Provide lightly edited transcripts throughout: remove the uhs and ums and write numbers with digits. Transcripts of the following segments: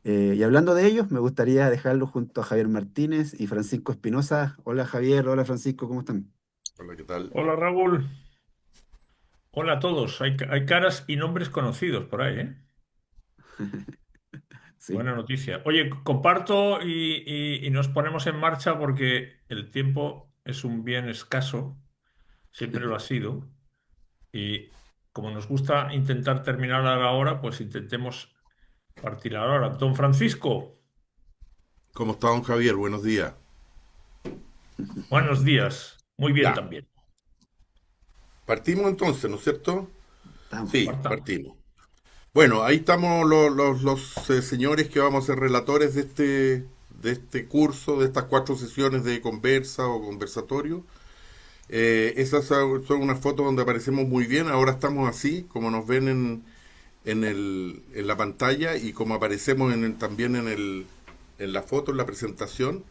Y hablando de ellos, me gustaría dejarlo junto a Javier Martínez y Francisco Espinosa. Hola Javier, hola Francisco, ¿cómo están? Hola, ¿qué tal? Hola Raúl, hola a todos. Hay caras y nombres conocidos por ahí, ¿eh? Sí, Buena noticia. Oye, comparto y nos ponemos en marcha porque el tiempo es un bien escaso, siempre lo ha sido, y como nos gusta intentar terminar a la hora, pues intentemos partir a la hora. Don Francisco, ¿Cómo está don Javier? Buenos días. buenos días. Muy bien Ya, también. partimos entonces, ¿no es cierto? estamos. Sí, Partamos. partimos. Bueno, ahí estamos los señores que vamos a ser relatores de este curso, de estas 4 sesiones de conversa o conversatorio. Esas son unas fotos donde aparecemos muy bien. Ahora estamos así, como nos ven en la pantalla y como aparecemos también en la foto, en la presentación.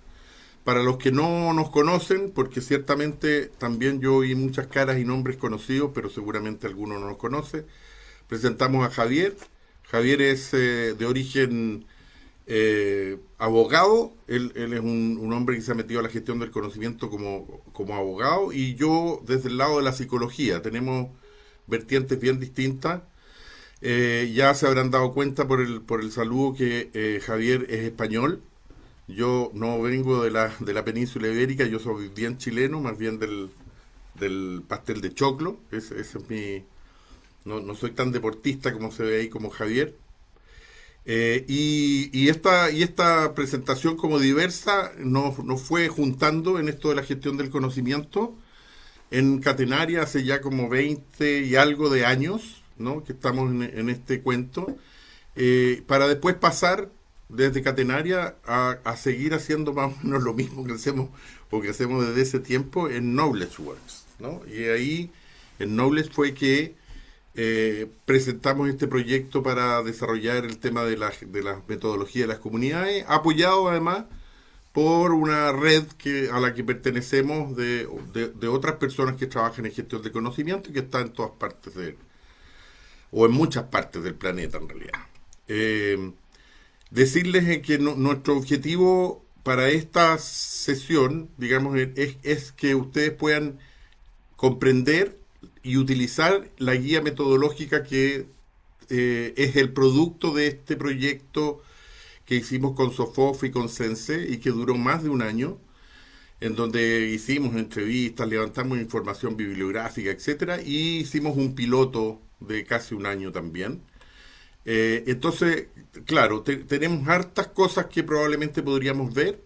Para los que no nos conocen, porque ciertamente también yo oí muchas caras y nombres conocidos, pero seguramente alguno no nos conoce, presentamos a Javier. Javier es de origen abogado, él es un hombre que se ha metido a la gestión del conocimiento como abogado, y yo desde el lado de la psicología. Tenemos vertientes bien distintas. Ya se habrán dado cuenta por el saludo que Javier es español. Yo no vengo de la península ibérica, yo soy bien chileno, más bien del pastel de choclo. Ese es mi. No soy tan deportista como se ve ahí como Javier. Y esta presentación como diversa nos fue juntando en esto de la gestión del conocimiento en Catenaria hace ya como 20 y algo de años, ¿no? Que estamos en este cuento, para después pasar desde Catenaria a seguir haciendo más o menos lo mismo que hacemos o que hacemos desde ese tiempo en Knowledge Works, ¿no? Y ahí en Knowledge fue que presentamos este proyecto para desarrollar el tema de la metodología de las comunidades, apoyado además por una red a la que pertenecemos de otras personas que trabajan en gestión de conocimiento y que está en todas partes o en muchas partes del planeta en realidad. Eh, Decirles que nuestro objetivo para esta sesión, digamos, es que ustedes puedan comprender y utilizar la guía metodológica que es el producto de este proyecto que hicimos con Sofof y con Sense y que duró más de un año, en donde hicimos entrevistas, levantamos información bibliográfica, etcétera, y hicimos un piloto de casi un año también. Entonces, claro, tenemos hartas cosas que probablemente podríamos ver,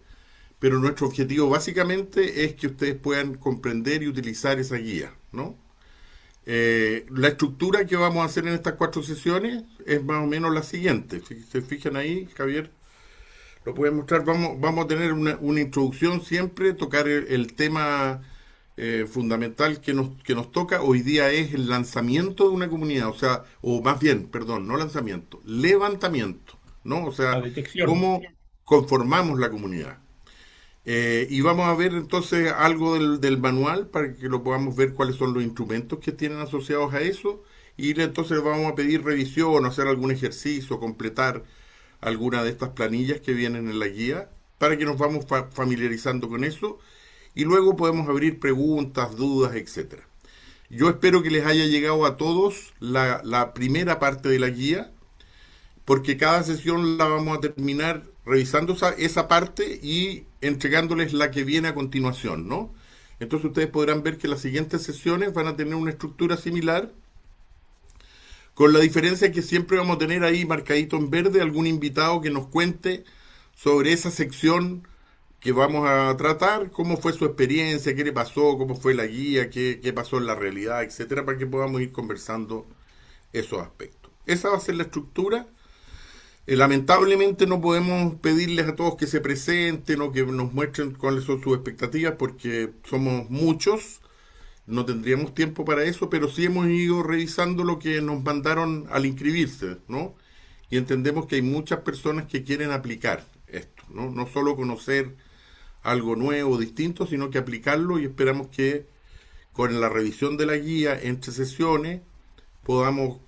pero nuestro objetivo básicamente es que ustedes puedan comprender y utilizar esa guía, ¿no? La estructura que vamos a hacer en estas 4 sesiones es más o menos la siguiente. Si se fijan ahí, Javier, lo pueden mostrar. Vamos a tener una introducción siempre, tocar el tema fundamental que nos toca. Hoy día es el lanzamiento de una comunidad, o sea, o más bien, perdón, no lanzamiento, levantamiento, ¿no? O La sea, detección. cómo conformamos la comunidad. Y vamos a ver entonces algo del manual para que lo podamos ver cuáles son los instrumentos que tienen asociados a eso. Y entonces vamos a pedir revisión, hacer algún ejercicio, completar alguna de estas planillas que vienen en la guía para que nos vamos familiarizando con eso y luego podemos abrir preguntas, dudas, etcétera. Yo espero que les haya llegado a todos la primera parte de la guía, porque cada sesión la vamos a terminar revisando esa parte y entregándoles la que viene a continuación, ¿no? Entonces ustedes podrán ver que las siguientes sesiones van a tener una estructura similar, con la diferencia que siempre vamos a tener ahí marcadito en verde algún invitado que nos cuente sobre esa sección que vamos a tratar, cómo fue su experiencia, qué le pasó, cómo fue la guía, qué pasó en la realidad, etcétera, para que podamos ir conversando esos aspectos. Esa va a ser la estructura. Lamentablemente no podemos pedirles a todos que se presenten o que nos muestren cuáles son sus expectativas porque somos muchos, no tendríamos tiempo para eso, pero sí hemos ido revisando lo que nos mandaron al inscribirse, ¿no? Y entendemos que hay muchas personas que quieren aplicar esto, ¿no? No solo conocer algo nuevo, distinto, sino que aplicarlo, y esperamos que con la revisión de la guía entre sesiones podamos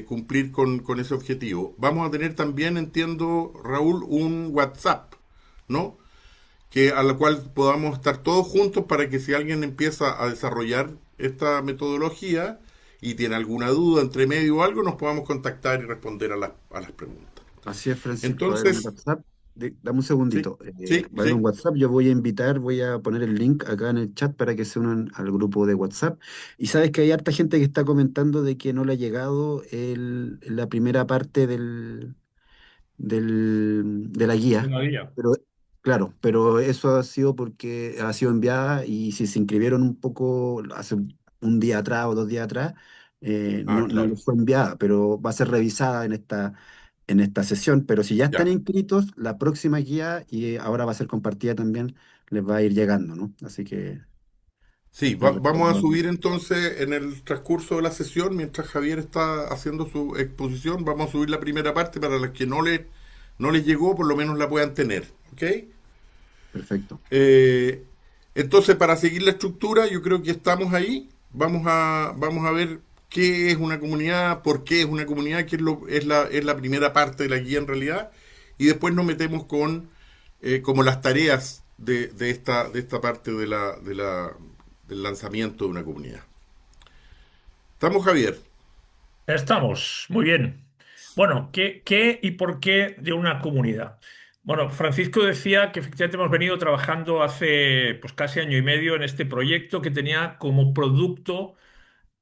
cumplir con ese objetivo. Vamos a tener también, entiendo, Raúl, un WhatsApp, ¿no? A la cual podamos estar todos juntos para que si alguien empieza a desarrollar esta metodología y tiene alguna duda entre medio o algo, nos podamos contactar y responder a las preguntas. Así es, Francisco. Va a haber un Entonces, WhatsApp. Dame un sí, segundito. sí, Va a haber un sí. WhatsApp. Yo voy a invitar, voy a poner el link acá en el chat para que se unan al grupo de WhatsApp. Y sabes que hay harta gente que está comentando de que no le ha llegado la primera parte de la De guía. la guía. Pero claro, pero eso ha sido porque ha sido enviada y si se inscribieron un poco hace un día atrás o 2 días atrás, Ah, no claro. les fue enviada, pero va a ser revisada en esta sesión. Pero si ya están Ya. inscritos, la próxima guía, y ahora va a ser compartida también, les va a ir llegando, ¿no? Así que Sí, para vamos a responder. subir entonces en el transcurso de la sesión, mientras Javier está haciendo su exposición, vamos a subir la primera parte para las que no les llegó, por lo menos la puedan tener. ¿Ok? Perfecto. Eh, entonces, para seguir la estructura, yo creo que estamos ahí. Vamos a ver qué es una comunidad, por qué es una comunidad, qué es la primera parte de la guía en realidad. Y después nos metemos con como las tareas de esta parte del lanzamiento de una comunidad. ¿Estamos, Javier? Estamos, muy bien. Bueno, ¿qué y por qué de una comunidad? Bueno, Francisco decía que efectivamente hemos venido trabajando hace pues casi año y medio en este proyecto que tenía como producto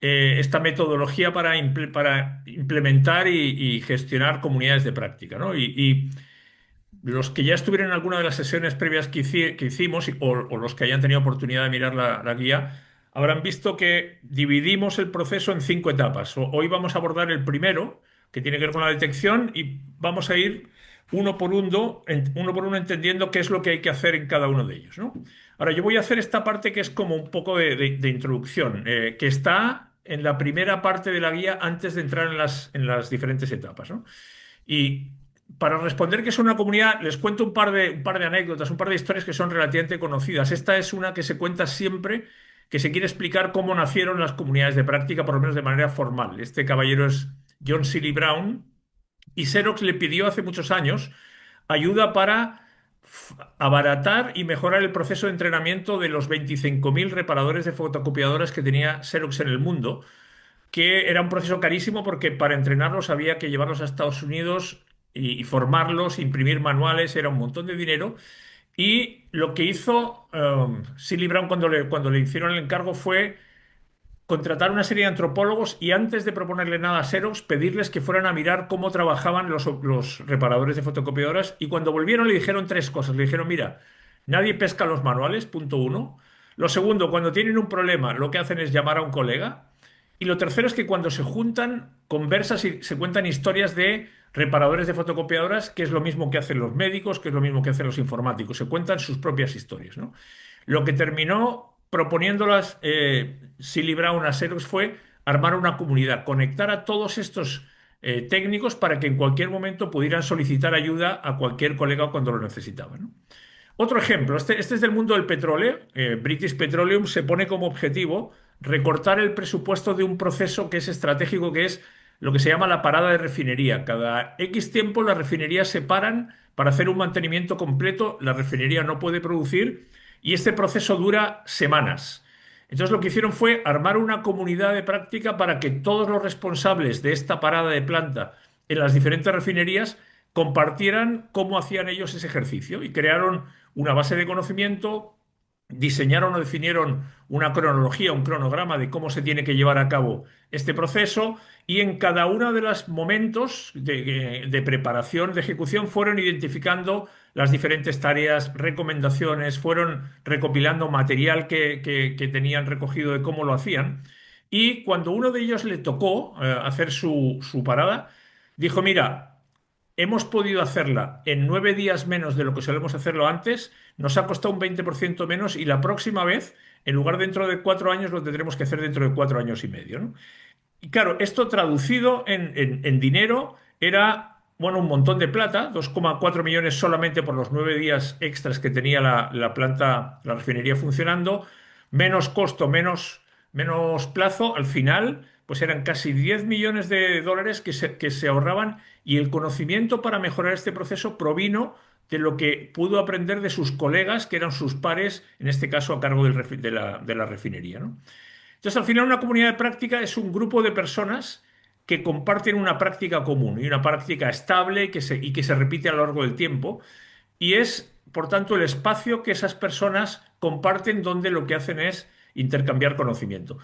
esta metodología para implementar y gestionar comunidades de práctica, ¿no? Y los que ya estuvieron en alguna de las sesiones previas que hicimos o los que hayan tenido oportunidad de mirar la guía, habrán visto que dividimos el proceso en 5 etapas. Hoy vamos a abordar el primero, que tiene que ver con la detección, y vamos a ir uno por uno entendiendo qué es lo que hay que hacer en cada uno de ellos, ¿no? Ahora, yo voy a hacer esta parte que es como un poco de introducción, que está en la primera parte de la guía antes de entrar en las diferentes etapas, ¿no? Y para responder que es una comunidad, les cuento un par de anécdotas, un par de historias que son relativamente conocidas. Esta es una que se cuenta siempre, que se quiere explicar cómo nacieron las comunidades de práctica, por lo menos de manera formal. Este caballero es John Seeley Brown y Xerox le pidió hace muchos años ayuda para abaratar y mejorar el proceso de entrenamiento de los 25.000 reparadores de fotocopiadoras que tenía Xerox en el mundo, que era un proceso carísimo porque para entrenarlos había que llevarlos a Estados Unidos y formarlos, imprimir manuales, era un montón de dinero. Y lo que hizo Silly Brown cuando le hicieron el encargo fue contratar una serie de antropólogos y antes de proponerle nada a Xerox, pedirles que fueran a mirar cómo trabajaban los reparadores de fotocopiadoras. Y cuando volvieron le dijeron 3 cosas. Le dijeron, mira, nadie pesca los manuales, punto uno. Lo segundo, cuando tienen un problema, lo que hacen es llamar a un colega. Y lo tercero es que cuando se juntan, conversas y se cuentan historias de reparadores de fotocopiadoras, que es lo mismo que hacen los médicos, que es lo mismo que hacen los informáticos. Se cuentan sus propias historias, ¿no? Lo que terminó proponiéndolas Silly Brown a Xerox fue armar una comunidad, conectar a todos estos técnicos para que en cualquier momento pudieran solicitar ayuda a cualquier colega cuando lo necesitaban, ¿no? Otro ejemplo, este es del mundo del petróleo. British Petroleum se pone como objetivo recortar el presupuesto de un proceso que es estratégico, que es lo que se llama la parada de refinería. Cada X tiempo las refinerías se paran para hacer un mantenimiento completo, la refinería no puede producir y este proceso dura semanas. Entonces lo que hicieron fue armar una comunidad de práctica para que todos los responsables de esta parada de planta en las diferentes refinerías compartieran cómo hacían ellos ese ejercicio y crearon una base de conocimiento, diseñaron o definieron una cronología, un cronograma de cómo se tiene que llevar a cabo este proceso y en cada uno de los momentos de preparación, de ejecución, fueron identificando las diferentes tareas, recomendaciones, fueron recopilando material que tenían recogido de cómo lo hacían. Y cuando uno de ellos le tocó hacer su parada, dijo, mira, hemos podido hacerla en 9 días menos de lo que solemos hacerlo antes, nos ha costado un 20% menos y la próxima vez, en lugar dentro de 4 años, lo tendremos que hacer dentro de 4 años y medio, ¿no? Y claro, esto traducido en dinero era, bueno, un montón de plata, 2,4 millones solamente por los 9 días extras que tenía la planta, la refinería funcionando, menos costo, menos plazo, al final pues eran casi 10 millones de dólares que se ahorraban y el conocimiento para mejorar este proceso provino de lo que pudo aprender de sus colegas, que eran sus pares, en este caso a cargo de la refinería, ¿no? Entonces, al final, una comunidad de práctica es un grupo de personas que comparten una práctica común y una práctica estable y que se repite a lo largo del tiempo. Y es, por tanto, el espacio que esas personas comparten donde lo que hacen es intercambiar conocimiento.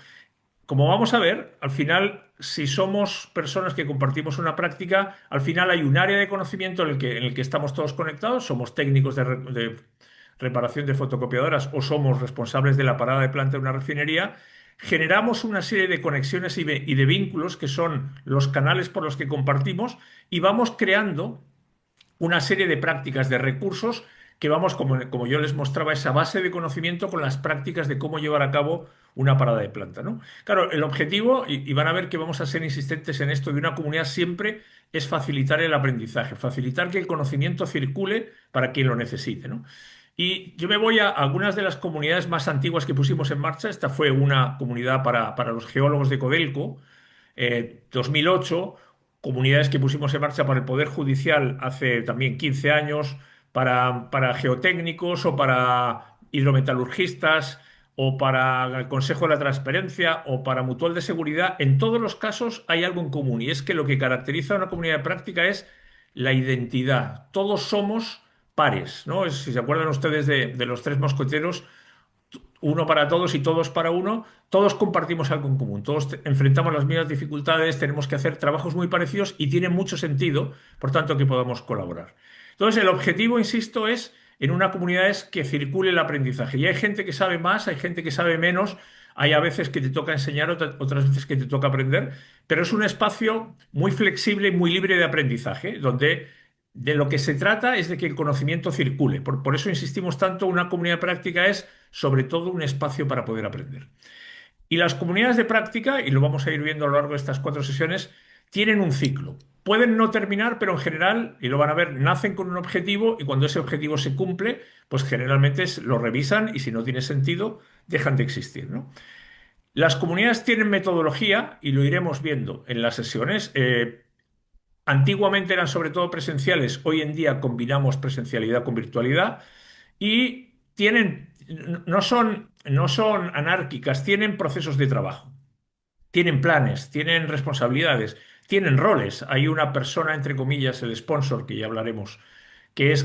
Como vamos a ver, al final, si somos personas que compartimos una práctica, al final hay un área de conocimiento en el que estamos todos conectados, somos técnicos de reparación de fotocopiadoras o somos responsables de la parada de planta de una refinería, generamos una serie de conexiones y de vínculos que son los canales por los que compartimos y vamos creando una serie de prácticas, de recursos que vamos, como yo les mostraba, esa base de conocimiento con las prácticas de cómo llevar a cabo una parada de planta, ¿no? Claro, el objetivo, y van a ver que vamos a ser insistentes en esto de una comunidad siempre, es facilitar el aprendizaje, facilitar que el conocimiento circule para quien lo necesite, ¿no? Y yo me voy a algunas de las comunidades más antiguas que pusimos en marcha. Esta fue una comunidad para los geólogos de Codelco, 2008, comunidades que pusimos en marcha para el Poder Judicial hace también 15 años, para geotécnicos o para hidrometalurgistas o para el Consejo de la Transparencia o para Mutual de Seguridad. En todos los casos hay algo en común y es que lo que caracteriza a una comunidad de práctica es la identidad. Todos somos pares, ¿no? Si se acuerdan ustedes de los tres mosqueteros, uno para todos y todos para uno, todos compartimos algo en común, todos enfrentamos las mismas dificultades, tenemos que hacer trabajos muy parecidos y tiene mucho sentido, por tanto, que podamos colaborar. Entonces, el objetivo, insisto, es en una comunidad es que circule el aprendizaje. Y hay gente que sabe más, hay gente que sabe menos, hay a veces que te toca enseñar, otras veces que te toca aprender, pero es un espacio muy flexible y muy libre de aprendizaje, donde de lo que se trata es de que el conocimiento circule. Por eso insistimos tanto, una comunidad práctica es sobre todo un espacio para poder aprender. Y las comunidades de práctica, y lo vamos a ir viendo a lo largo de estas 4 sesiones, tienen un ciclo. Pueden no terminar, pero en general, y lo van a ver, nacen con un objetivo y cuando ese objetivo se cumple, pues generalmente lo revisan y si no tiene sentido, dejan de existir, ¿no? Las comunidades tienen metodología y lo iremos viendo en las sesiones. Antiguamente eran sobre todo presenciales, hoy en día combinamos presencialidad con virtualidad y no son anárquicas, tienen procesos de trabajo, tienen planes, tienen responsabilidades, tienen roles. Hay una persona, entre comillas, el sponsor, que ya hablaremos, que es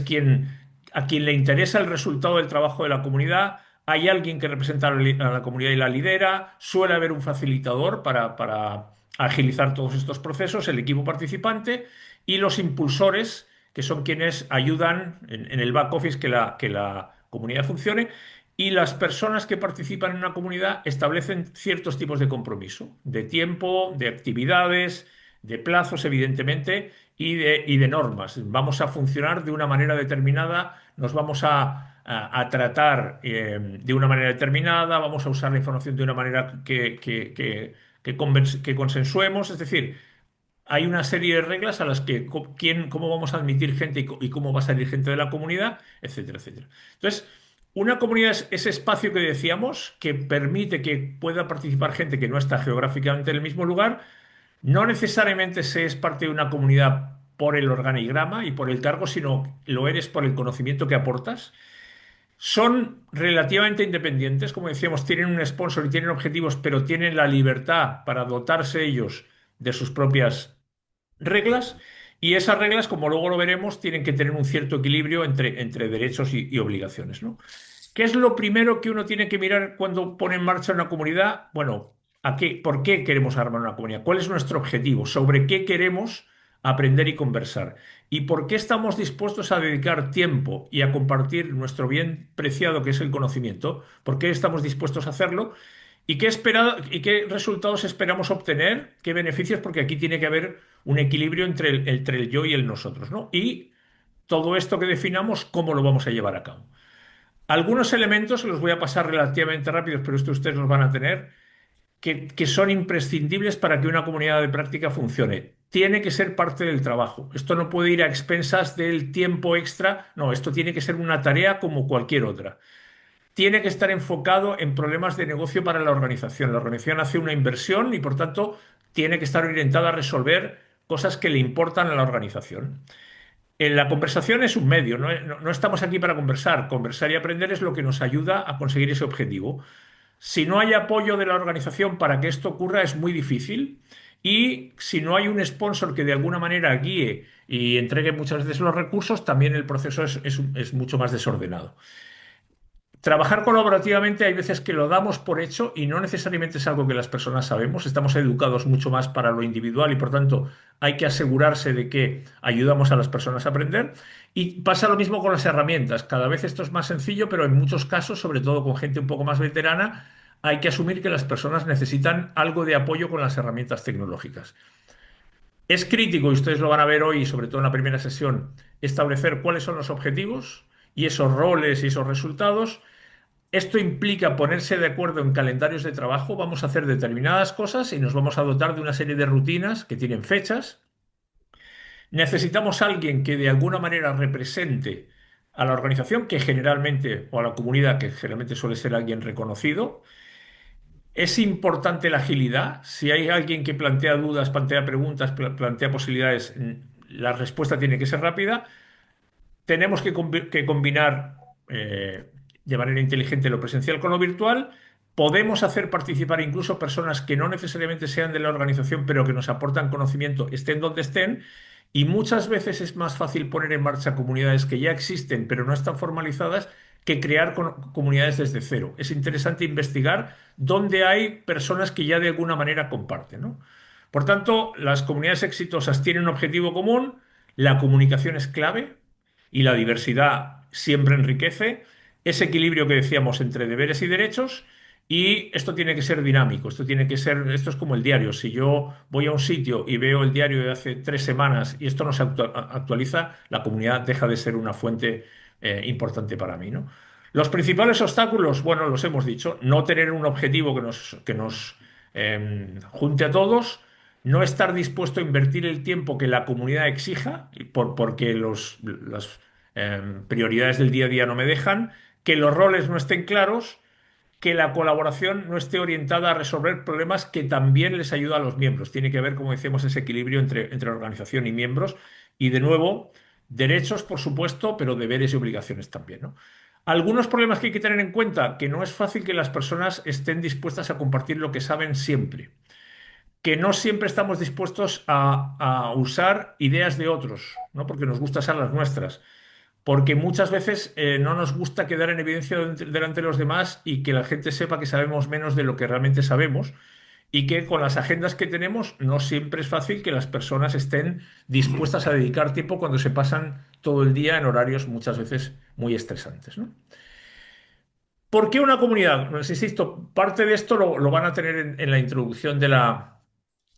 a quien le interesa el resultado del trabajo de la comunidad. Hay alguien que representa a la comunidad y la lidera. Suele haber un facilitador para agilizar todos estos procesos, el equipo participante y los impulsores, que son quienes ayudan en el back office que la comunidad funcione. Y las personas que participan en una comunidad establecen ciertos tipos de compromiso, de tiempo, de actividades, de plazos, evidentemente, y de normas. Vamos a funcionar de una manera determinada, nos vamos a tratar de una manera determinada, vamos a usar la información de una manera que consensuemos. Es decir, hay una serie de reglas a las que cómo vamos a admitir gente y cómo va a salir gente de la comunidad, etcétera, etcétera. Entonces, una comunidad es ese espacio que decíamos que permite que pueda participar gente que no está geográficamente en el mismo lugar. No necesariamente se es parte de una comunidad por el organigrama y por el cargo, sino lo eres por el conocimiento que aportas. Son relativamente independientes, como decíamos, tienen un sponsor y tienen objetivos, pero tienen la libertad para dotarse ellos de sus propias reglas. Y esas reglas, como luego lo veremos, tienen que tener un cierto equilibrio entre derechos y obligaciones, ¿no? ¿Qué es lo primero que uno tiene que mirar cuando pone en marcha una comunidad? Bueno, ¿por qué queremos armar una comunidad? ¿Cuál es nuestro objetivo? ¿Sobre qué queremos aprender y conversar? ¿Y por qué estamos dispuestos a dedicar tiempo y a compartir nuestro bien preciado que es el conocimiento? ¿Por qué estamos dispuestos a hacerlo? ¿Y qué resultados esperamos obtener? ¿Qué beneficios? Porque aquí tiene que haber un equilibrio entre el yo y el nosotros, ¿no? Y todo esto que definamos, ¿cómo lo vamos a llevar a cabo? Algunos elementos se los voy a pasar relativamente rápidos, pero esto ustedes los van a tener, que son imprescindibles para que una comunidad de práctica funcione. Tiene que ser parte del trabajo. Esto no puede ir a expensas del tiempo extra. No, esto tiene que ser una tarea como cualquier otra. tiene que estar enfocado en problemas de negocio para la organización. La organización hace una inversión y, por tanto, tiene que estar orientada a resolver cosas que le importan a la organización. La conversación es un medio, no estamos aquí para conversar. Conversar y aprender es lo que nos ayuda a conseguir ese objetivo. Si no hay apoyo de la organización para que esto ocurra, es muy difícil. Y si no hay un sponsor que de alguna manera guíe y entregue muchas veces los recursos, también el proceso es mucho más desordenado. Trabajar colaborativamente hay veces que lo damos por hecho y no necesariamente es algo que las personas sabemos. Estamos educados mucho más para lo individual y por tanto hay que asegurarse de que ayudamos a las personas a aprender. Y pasa lo mismo con las herramientas. Cada vez esto es más sencillo, pero en muchos casos, sobre todo con gente un poco más veterana, hay que asumir que las personas necesitan algo de apoyo con las herramientas tecnológicas. Es crítico, y ustedes lo van a ver hoy, sobre todo en la primera sesión, establecer cuáles son los objetivos y esos roles y esos resultados. Esto implica ponerse de acuerdo en calendarios de trabajo. Vamos a hacer determinadas cosas y nos vamos a dotar de una serie de rutinas que tienen fechas. Necesitamos a alguien que de alguna manera represente a la organización, que generalmente, o a la comunidad, que generalmente suele ser alguien reconocido. Es importante la agilidad. Si hay alguien que plantea dudas, plantea preguntas, plantea posibilidades, la respuesta tiene que ser rápida. Tenemos que combinar de manera inteligente lo presencial con lo virtual. Podemos hacer participar incluso personas que no necesariamente sean de la organización, pero que nos aportan conocimiento, estén donde estén. Y muchas veces es más fácil poner en marcha comunidades que ya existen, pero no están formalizadas, que crear comunidades desde cero. Es interesante investigar dónde hay personas que ya de alguna manera comparten, ¿no? Por tanto, las comunidades exitosas tienen un objetivo común, la comunicación es clave y la diversidad siempre enriquece. Ese equilibrio que decíamos entre deberes y derechos, y esto tiene que ser dinámico, esto es como el diario. Si yo voy a un sitio y veo el diario de hace 3 semanas y esto no se actualiza, la comunidad deja de ser una fuente importante para mí, ¿no? Los principales obstáculos, bueno, los hemos dicho: no tener un objetivo que nos junte a todos, no estar dispuesto a invertir el tiempo que la comunidad exija, porque las prioridades del día a día no me dejan, que los roles no estén claros, que la colaboración no esté orientada a resolver problemas que también les ayuda a los miembros. Tiene que haber, como decíamos, ese equilibrio entre organización y miembros. Y de nuevo, derechos, por supuesto, pero deberes y obligaciones también, ¿no? Algunos problemas que hay que tener en cuenta: que no es fácil que las personas estén dispuestas a compartir lo que saben siempre, que no siempre estamos dispuestos a usar ideas de otros, ¿no? Porque nos gusta usar las nuestras, porque muchas veces no nos gusta quedar en evidencia delante de los demás y que la gente sepa que sabemos menos de lo que realmente sabemos, y que con las agendas que tenemos no siempre es fácil que las personas estén dispuestas a dedicar tiempo cuando se pasan todo el día en horarios muchas veces muy estresantes, ¿no? ¿Por qué una comunidad? Pues insisto, parte de esto lo van a tener en la introducción de la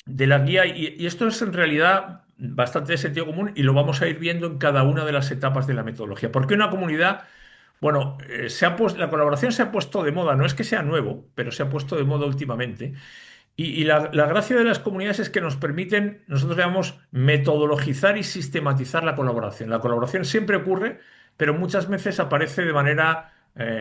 guía, y esto es en realidad bastante de sentido común y lo vamos a ir viendo en cada una de las etapas de la metodología. ¿Por qué una comunidad? Bueno, la colaboración se ha puesto de moda, no es que sea nuevo, pero se ha puesto de moda últimamente. Y la gracia de las comunidades es que nos permiten, nosotros llamamos, metodologizar y sistematizar la colaboración. La colaboración siempre ocurre, pero muchas veces aparece de manera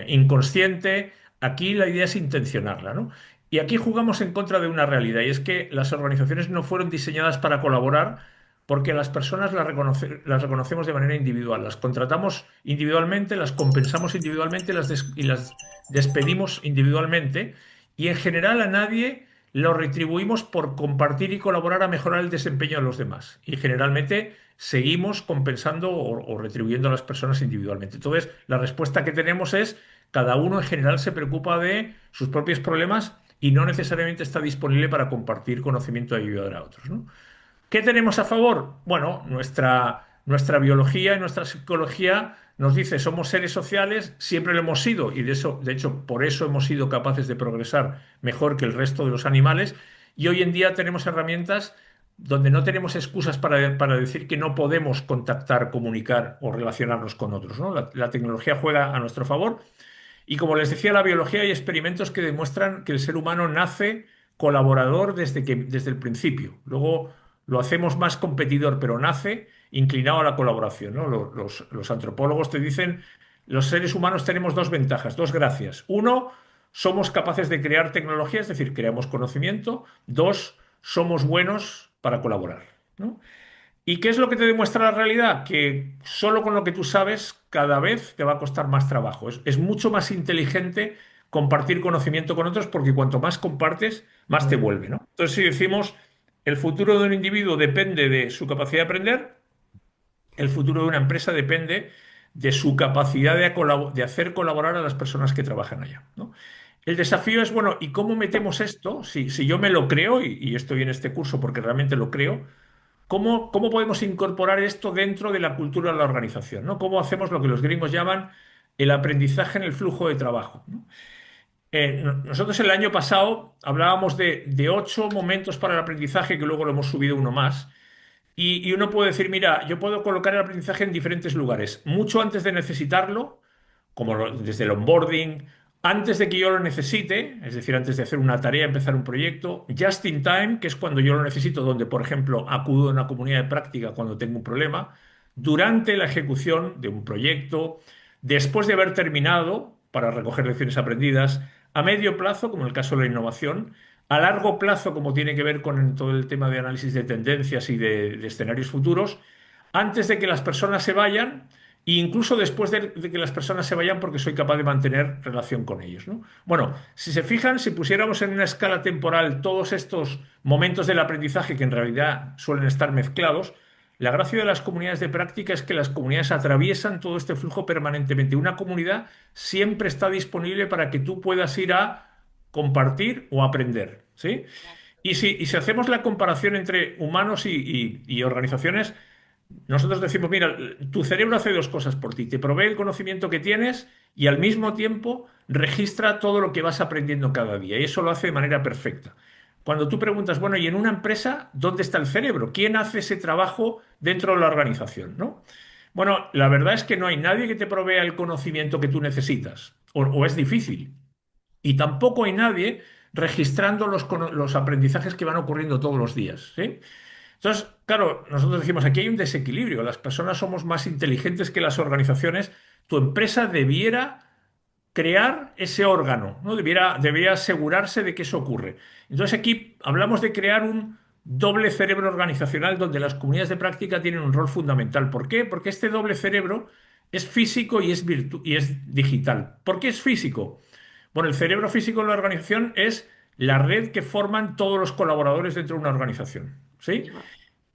inconsciente. Aquí la idea es intencionarla, ¿no? Y aquí jugamos en contra de una realidad, y es que las organizaciones no fueron diseñadas para colaborar, porque las personas las reconocemos de manera individual. Las contratamos individualmente, las compensamos individualmente, y las despedimos individualmente, y en general a nadie lo retribuimos por compartir y colaborar a mejorar el desempeño de los demás. Y generalmente seguimos compensando o retribuyendo a las personas individualmente. Entonces, la respuesta que tenemos es: cada uno en general se preocupa de sus propios problemas y no necesariamente está disponible para compartir conocimiento y ayudar a otros, ¿no? ¿Qué tenemos a favor? Bueno, nuestra biología y nuestra psicología nos dice: somos seres sociales, siempre lo hemos sido, y de hecho, por eso hemos sido capaces de progresar mejor que el resto de los animales. Y hoy en día tenemos herramientas donde no tenemos excusas para decir que no podemos contactar, comunicar o relacionarnos con otros, ¿no? La tecnología juega a nuestro favor. Y como les decía, la biología, hay experimentos que demuestran que el ser humano nace colaborador desde el principio. Luego lo hacemos más competidor, pero nace inclinado a la colaboración, ¿no? Los antropólogos te dicen: los seres humanos tenemos dos ventajas, dos gracias. Uno, somos capaces de crear tecnología, es decir, creamos conocimiento. Dos, somos buenos para colaborar, ¿no? ¿Y qué es lo que te demuestra la realidad? Que solo con lo que tú sabes cada vez te va a costar más trabajo. Es mucho más inteligente compartir conocimiento con otros porque cuanto más compartes, más te vuelve, ¿no? Entonces, si decimos el futuro de un individuo depende de su capacidad de aprender, el futuro de una empresa depende de su capacidad de hacer colaborar a las personas que trabajan allá, ¿no? El desafío es, bueno, ¿y cómo metemos esto? Si yo me lo creo, y estoy en este curso porque realmente lo creo, ¿cómo podemos incorporar esto dentro de la cultura de la organización, ¿no? ¿Cómo hacemos lo que los gringos llaman el aprendizaje en el flujo de trabajo, ¿no? Nosotros el año pasado hablábamos de 8 momentos para el aprendizaje, que luego lo hemos subido uno más. Y uno puede decir, mira, yo puedo colocar el aprendizaje en diferentes lugares, mucho antes de necesitarlo, como desde el onboarding, antes de que yo lo necesite, es decir, antes de hacer una tarea, empezar un proyecto, just in time, que es cuando yo lo necesito, donde, por ejemplo, acudo a una comunidad de práctica cuando tengo un problema, durante la ejecución de un proyecto, después de haber terminado, para recoger lecciones aprendidas, a medio plazo, como en el caso de la innovación, a largo plazo, como tiene que ver con todo el tema de análisis de tendencias y de escenarios futuros, antes de que las personas se vayan e incluso después de que las personas se vayan porque soy capaz de mantener relación con ellos, ¿no? Bueno, si se fijan, si pusiéramos en una escala temporal todos estos momentos del aprendizaje que en realidad suelen estar mezclados, la gracia de las comunidades de práctica es que las comunidades atraviesan todo este flujo permanentemente. Una comunidad siempre está disponible para que tú puedas ir a compartir o aprender, ¿sí? Y si hacemos la comparación entre humanos y organizaciones, nosotros decimos, mira, tu cerebro hace dos cosas por ti. Te provee el conocimiento que tienes y al mismo tiempo registra todo lo que vas aprendiendo cada día. Y eso lo hace de manera perfecta. Cuando tú preguntas, bueno, ¿y en una empresa dónde está el cerebro? ¿Quién hace ese trabajo dentro de la organización, ¿no? Bueno, la verdad es que no hay nadie que te provea el conocimiento que tú necesitas, o es difícil. Y tampoco hay nadie registrando los aprendizajes que van ocurriendo todos los días, ¿sí? Entonces, claro, nosotros decimos, aquí hay un desequilibrio, las personas somos más inteligentes que las organizaciones, tu empresa debiera crear ese órgano, ¿no? Debiera asegurarse de que eso ocurre. Entonces aquí hablamos de crear un doble cerebro organizacional donde las comunidades de práctica tienen un rol fundamental. ¿Por qué? Porque este doble cerebro es físico y es digital. ¿Por qué es físico? Bueno, el cerebro físico en la organización es la red que forman todos los colaboradores dentro de una organización, ¿sí?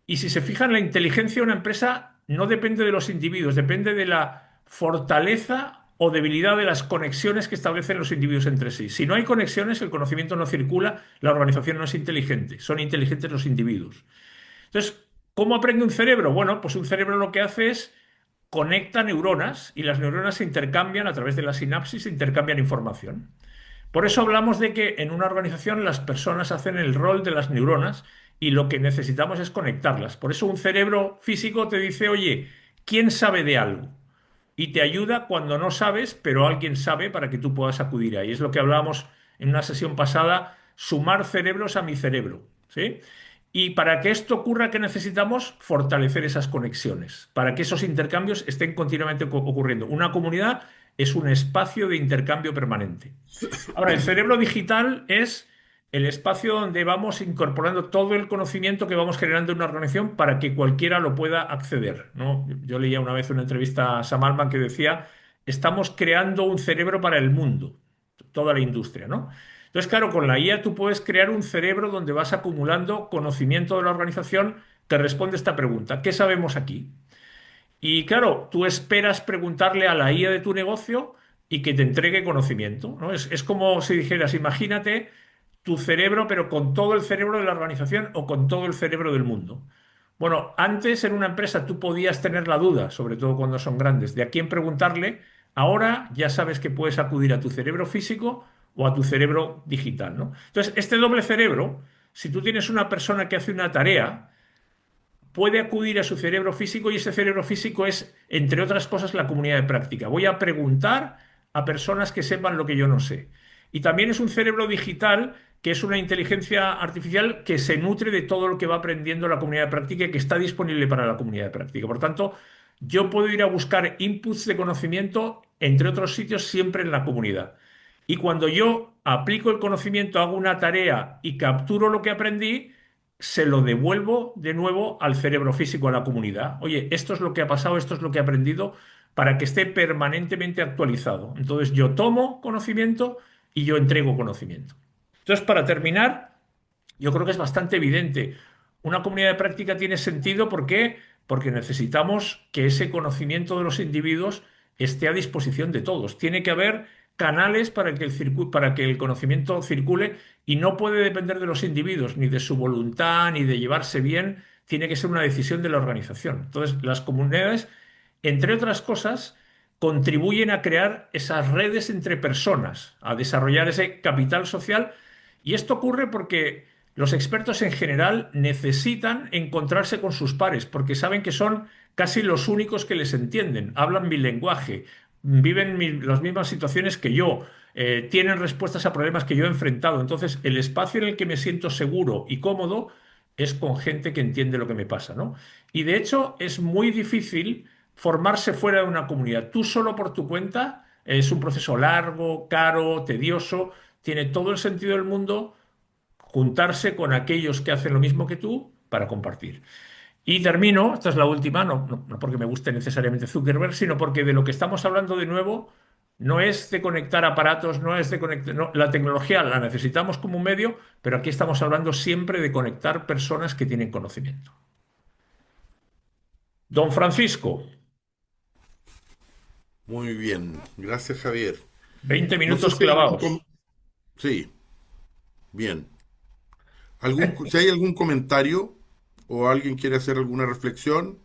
Y si se fijan, la inteligencia de una empresa no depende de los individuos, depende de la fortaleza o debilidad de las conexiones que establecen los individuos entre sí. Si no hay conexiones, el conocimiento no circula, la organización no es inteligente, son inteligentes los individuos. Entonces, ¿cómo aprende un cerebro? Bueno, pues un cerebro lo que hace es conecta neuronas y las neuronas se intercambian a través de la sinapsis, se intercambian información. Por eso hablamos de que en una organización las personas hacen el rol de las neuronas y lo que necesitamos es conectarlas. Por eso un cerebro físico te dice, oye, ¿quién sabe de algo? Y te ayuda cuando no sabes, pero alguien sabe para que tú puedas acudir ahí. Es lo que hablábamos en una sesión pasada, sumar cerebros a mi cerebro, ¿sí? Y para que esto ocurra, ¿qué necesitamos? Fortalecer esas conexiones, para que esos intercambios estén continuamente ocurriendo. Una comunidad es un espacio de intercambio permanente. Ahora, el cerebro digital es el espacio donde vamos incorporando todo el conocimiento que vamos generando en una organización para que cualquiera lo pueda acceder, ¿no? Yo leía una vez una entrevista a Sam Altman que decía, estamos creando un cerebro para el mundo, toda la industria, ¿no? Entonces, claro, con la IA tú puedes crear un cerebro donde vas acumulando conocimiento de la organización que responde a esta pregunta, ¿qué sabemos aquí? Y claro, tú esperas preguntarle a la IA de tu negocio y que te entregue conocimiento, ¿no? Es como si dijeras, imagínate tu cerebro, pero con todo el cerebro de la organización o con todo el cerebro del mundo. Bueno, antes en una empresa tú podías tener la duda, sobre todo cuando son grandes, de a quién preguntarle. Ahora ya sabes que puedes acudir a tu cerebro físico o a tu cerebro digital, ¿no? Entonces, este doble cerebro, si tú tienes una persona que hace una tarea, puede acudir a su cerebro físico y ese cerebro físico es, entre otras cosas, la comunidad de práctica. Voy a preguntar a personas que sepan lo que yo no sé. Y también es un cerebro digital que es una inteligencia artificial que se nutre de todo lo que va aprendiendo la comunidad de práctica y que está disponible para la comunidad de práctica. Por tanto, yo puedo ir a buscar inputs de conocimiento, entre otros sitios, siempre en la comunidad. Y cuando yo aplico el conocimiento, hago una tarea y capturo lo que aprendí, se lo devuelvo de nuevo al cerebro físico, a la comunidad. Oye, esto es lo que ha pasado, esto es lo que he aprendido, para que esté permanentemente actualizado. Entonces yo tomo conocimiento y yo entrego conocimiento. Entonces, para terminar, yo creo que es bastante evidente. Una comunidad de práctica tiene sentido, ¿por qué? Porque necesitamos que ese conocimiento de los individuos esté a disposición de todos. Tiene que haber canales para que para que el conocimiento circule y no puede depender de los individuos, ni de su voluntad, ni de llevarse bien. Tiene que ser una decisión de la organización. Entonces, las comunidades, entre otras cosas, contribuyen a crear esas redes entre personas, a desarrollar ese capital social. Y esto ocurre porque los expertos en general necesitan encontrarse con sus pares porque saben que son casi los únicos que les entienden, hablan mi lenguaje, viven las mismas situaciones que yo, tienen respuestas a problemas que yo he enfrentado. Entonces, el espacio en el que me siento seguro y cómodo es con gente que entiende lo que me pasa, ¿no? Y de hecho, es muy difícil formarse fuera de una comunidad. Tú solo por tu cuenta es un proceso largo, caro, tedioso, tiene todo el sentido del mundo juntarse con aquellos que hacen lo mismo que tú para compartir. Y termino, esta es la última, no porque me guste necesariamente Zuckerberg, sino porque de lo que estamos hablando de nuevo no es de conectar aparatos, no es de conectar, la tecnología la necesitamos como un medio, pero aquí estamos hablando siempre de conectar personas que tienen conocimiento. Don Francisco, Muy bien, gracias Javier. 20 No sé minutos si hay clavados. Sí, bien. Si hay algún comentario o alguien quiere hacer alguna reflexión.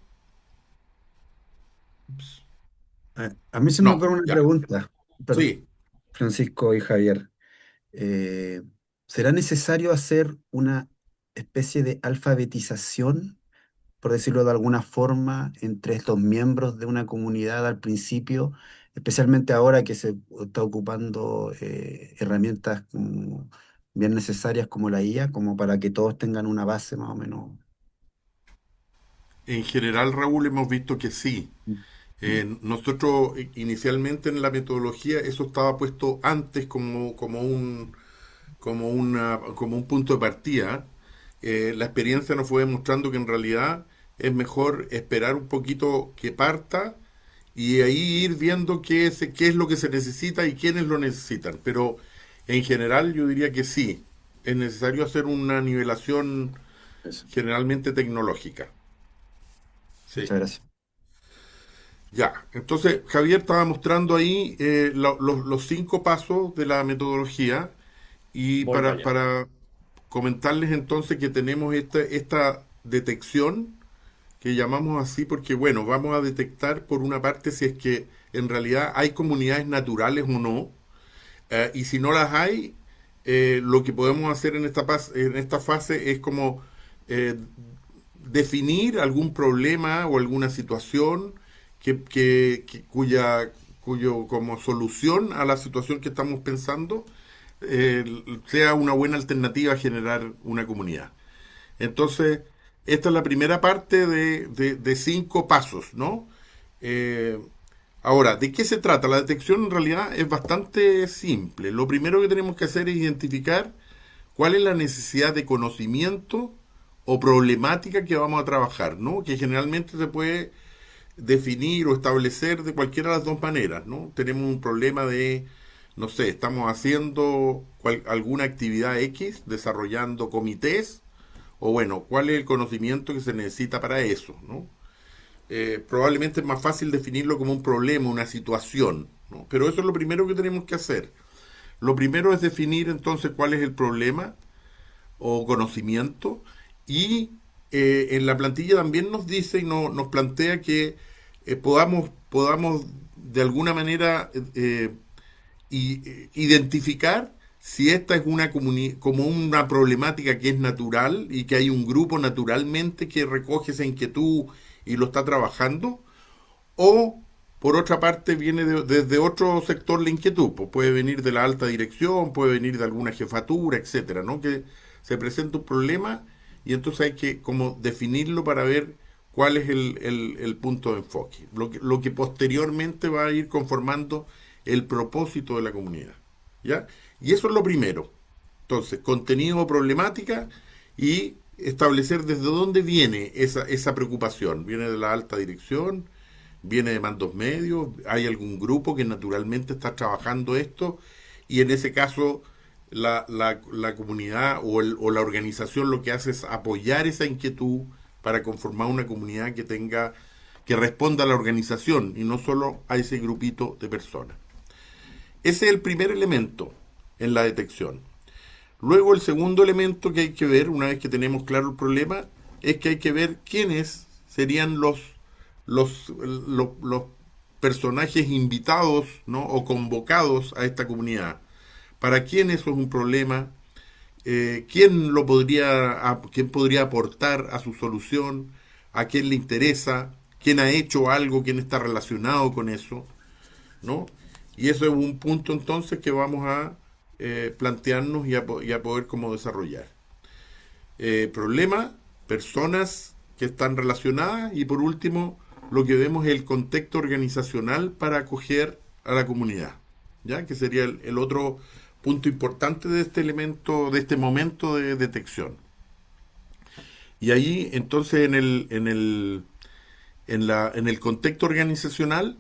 A mí se me No, ocurre una ya. pregunta, Sí, Francisco y Javier. Eh, ¿Será necesario hacer una especie de alfabetización, por decirlo de alguna forma, entre estos miembros de una comunidad al principio, especialmente ahora que se está ocupando herramientas bien necesarias como la IA, como para que todos tengan una base más o menos? en general, Raúl, hemos visto que sí. Mm, mm. Nosotros inicialmente en la metodología eso estaba puesto antes como un punto de partida. La experiencia nos fue demostrando que en realidad es mejor esperar un poquito que parta y ahí ir viendo qué es lo que se necesita y quiénes lo necesitan. Pero en general yo diría que sí, es necesario hacer una nivelación Eso. generalmente tecnológica. Sí. Muchas gracias. Ya, entonces Javier estaba mostrando ahí los 5 pasos de la metodología y Voy para allá. para comentarles entonces que tenemos esta detección que llamamos así porque, bueno, vamos a detectar por una parte si es que en realidad hay comunidades naturales o no, y si no las hay, lo que podemos hacer en esta fase es como eh, definir algún problema o alguna situación cuyo como solución a la situación que estamos pensando sea una buena alternativa a generar una comunidad. Entonces, esta es la primera parte de 5 pasos, ¿no? Eh, Ahora, ¿de qué se trata? La detección en realidad es bastante simple. Lo primero que tenemos que hacer es identificar cuál es la necesidad de conocimiento o problemática que vamos a trabajar, ¿no? Que generalmente se puede definir o establecer de cualquiera de las dos maneras, ¿no? Tenemos un problema de, no sé, estamos haciendo alguna actividad X, desarrollando comités, o bueno, cuál es el conocimiento que se necesita para eso, ¿no? Probablemente es más fácil definirlo como un problema, una situación, ¿no? Pero eso es lo primero que tenemos que hacer. Lo primero es definir entonces cuál es el problema o conocimiento y en la plantilla también nos dice y nos plantea que podamos de alguna manera identificar si esta es como una problemática que es natural y que hay un grupo naturalmente que recoge esa inquietud y lo está trabajando, o por otra parte viene desde otro sector la inquietud, pues puede venir de la alta dirección, puede venir de alguna jefatura, etcétera, ¿no? Que se presenta un problema y entonces hay que como definirlo para ver cuál es el punto de enfoque, lo que posteriormente va a ir conformando el propósito de la comunidad. ¿Ya? Y eso es lo primero. Entonces, contenido o problemática y establecer desde dónde viene esa preocupación. ¿Viene de la alta dirección? ¿Viene de mandos medios? ¿Hay algún grupo que naturalmente está trabajando esto? Y en ese caso, la comunidad o la organización lo que hace es apoyar esa inquietud para conformar una comunidad que tenga, que responda a la organización y no solo a ese grupito de personas. Ese es el primer elemento en la detección. Luego el segundo elemento que hay que ver, una vez que tenemos claro el problema, es que hay que ver quiénes serían los personajes invitados, ¿no? O convocados a esta comunidad. ¿Para quién eso es un problema? ¿Quién podría aportar a su solución? ¿A quién le interesa? ¿Quién ha hecho algo? ¿Quién está relacionado con eso? ¿No? Y eso es un punto entonces que vamos a plantearnos y a poder cómo desarrollar. Problema, personas que están relacionadas y por último lo que vemos es el contexto organizacional para acoger a la comunidad, ¿ya? Que sería el otro punto importante de este elemento, de este momento de detección. Y ahí entonces en el contexto organizacional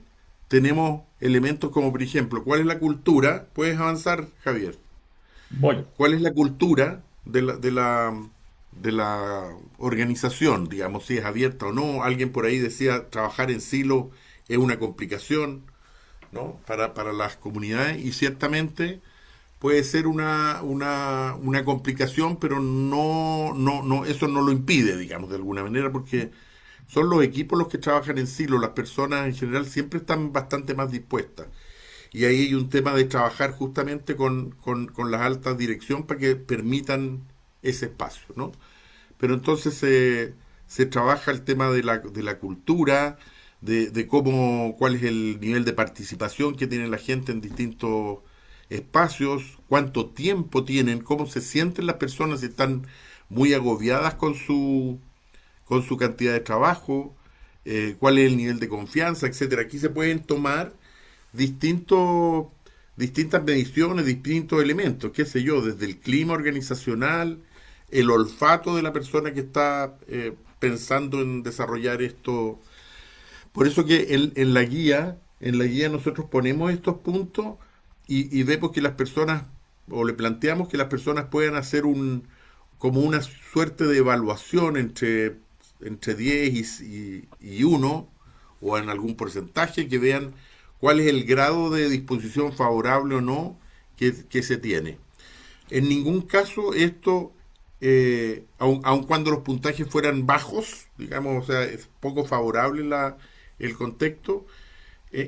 tenemos elementos como, por ejemplo, ¿cuál es la cultura? Puedes avanzar, Javier. Voy. ¿Cuál es la cultura de la organización? Digamos, si es abierta o no. Alguien por ahí decía, trabajar en silo es una complicación, ¿no? Para las comunidades y ciertamente puede ser una complicación, pero eso no lo impide, digamos, de alguna manera, porque son los equipos los que trabajan en silo, las personas en general siempre están bastante más dispuestas. Y ahí hay un tema de trabajar justamente con las altas dirección para que permitan ese espacio, ¿no? Pero entonces se trabaja el tema de la cultura, de cómo, cuál es el nivel de participación que tiene la gente en distintos espacios, cuánto tiempo tienen, cómo se sienten las personas si están muy agobiadas con su cantidad de trabajo, cuál es el nivel de confianza, etcétera. Aquí se pueden tomar distintos, distintas mediciones, distintos elementos, qué sé yo, desde el clima organizacional, el olfato de la persona que está pensando en desarrollar esto. Por eso que en la guía nosotros ponemos estos puntos y vemos que las personas, o le planteamos que las personas puedan hacer como una suerte de evaluación entre 10 y 1 o en algún porcentaje, que vean cuál es el grado de disposición favorable o no que se tiene. En ningún caso esto, aun cuando los puntajes fueran bajos, digamos, o sea, es poco favorable el contexto,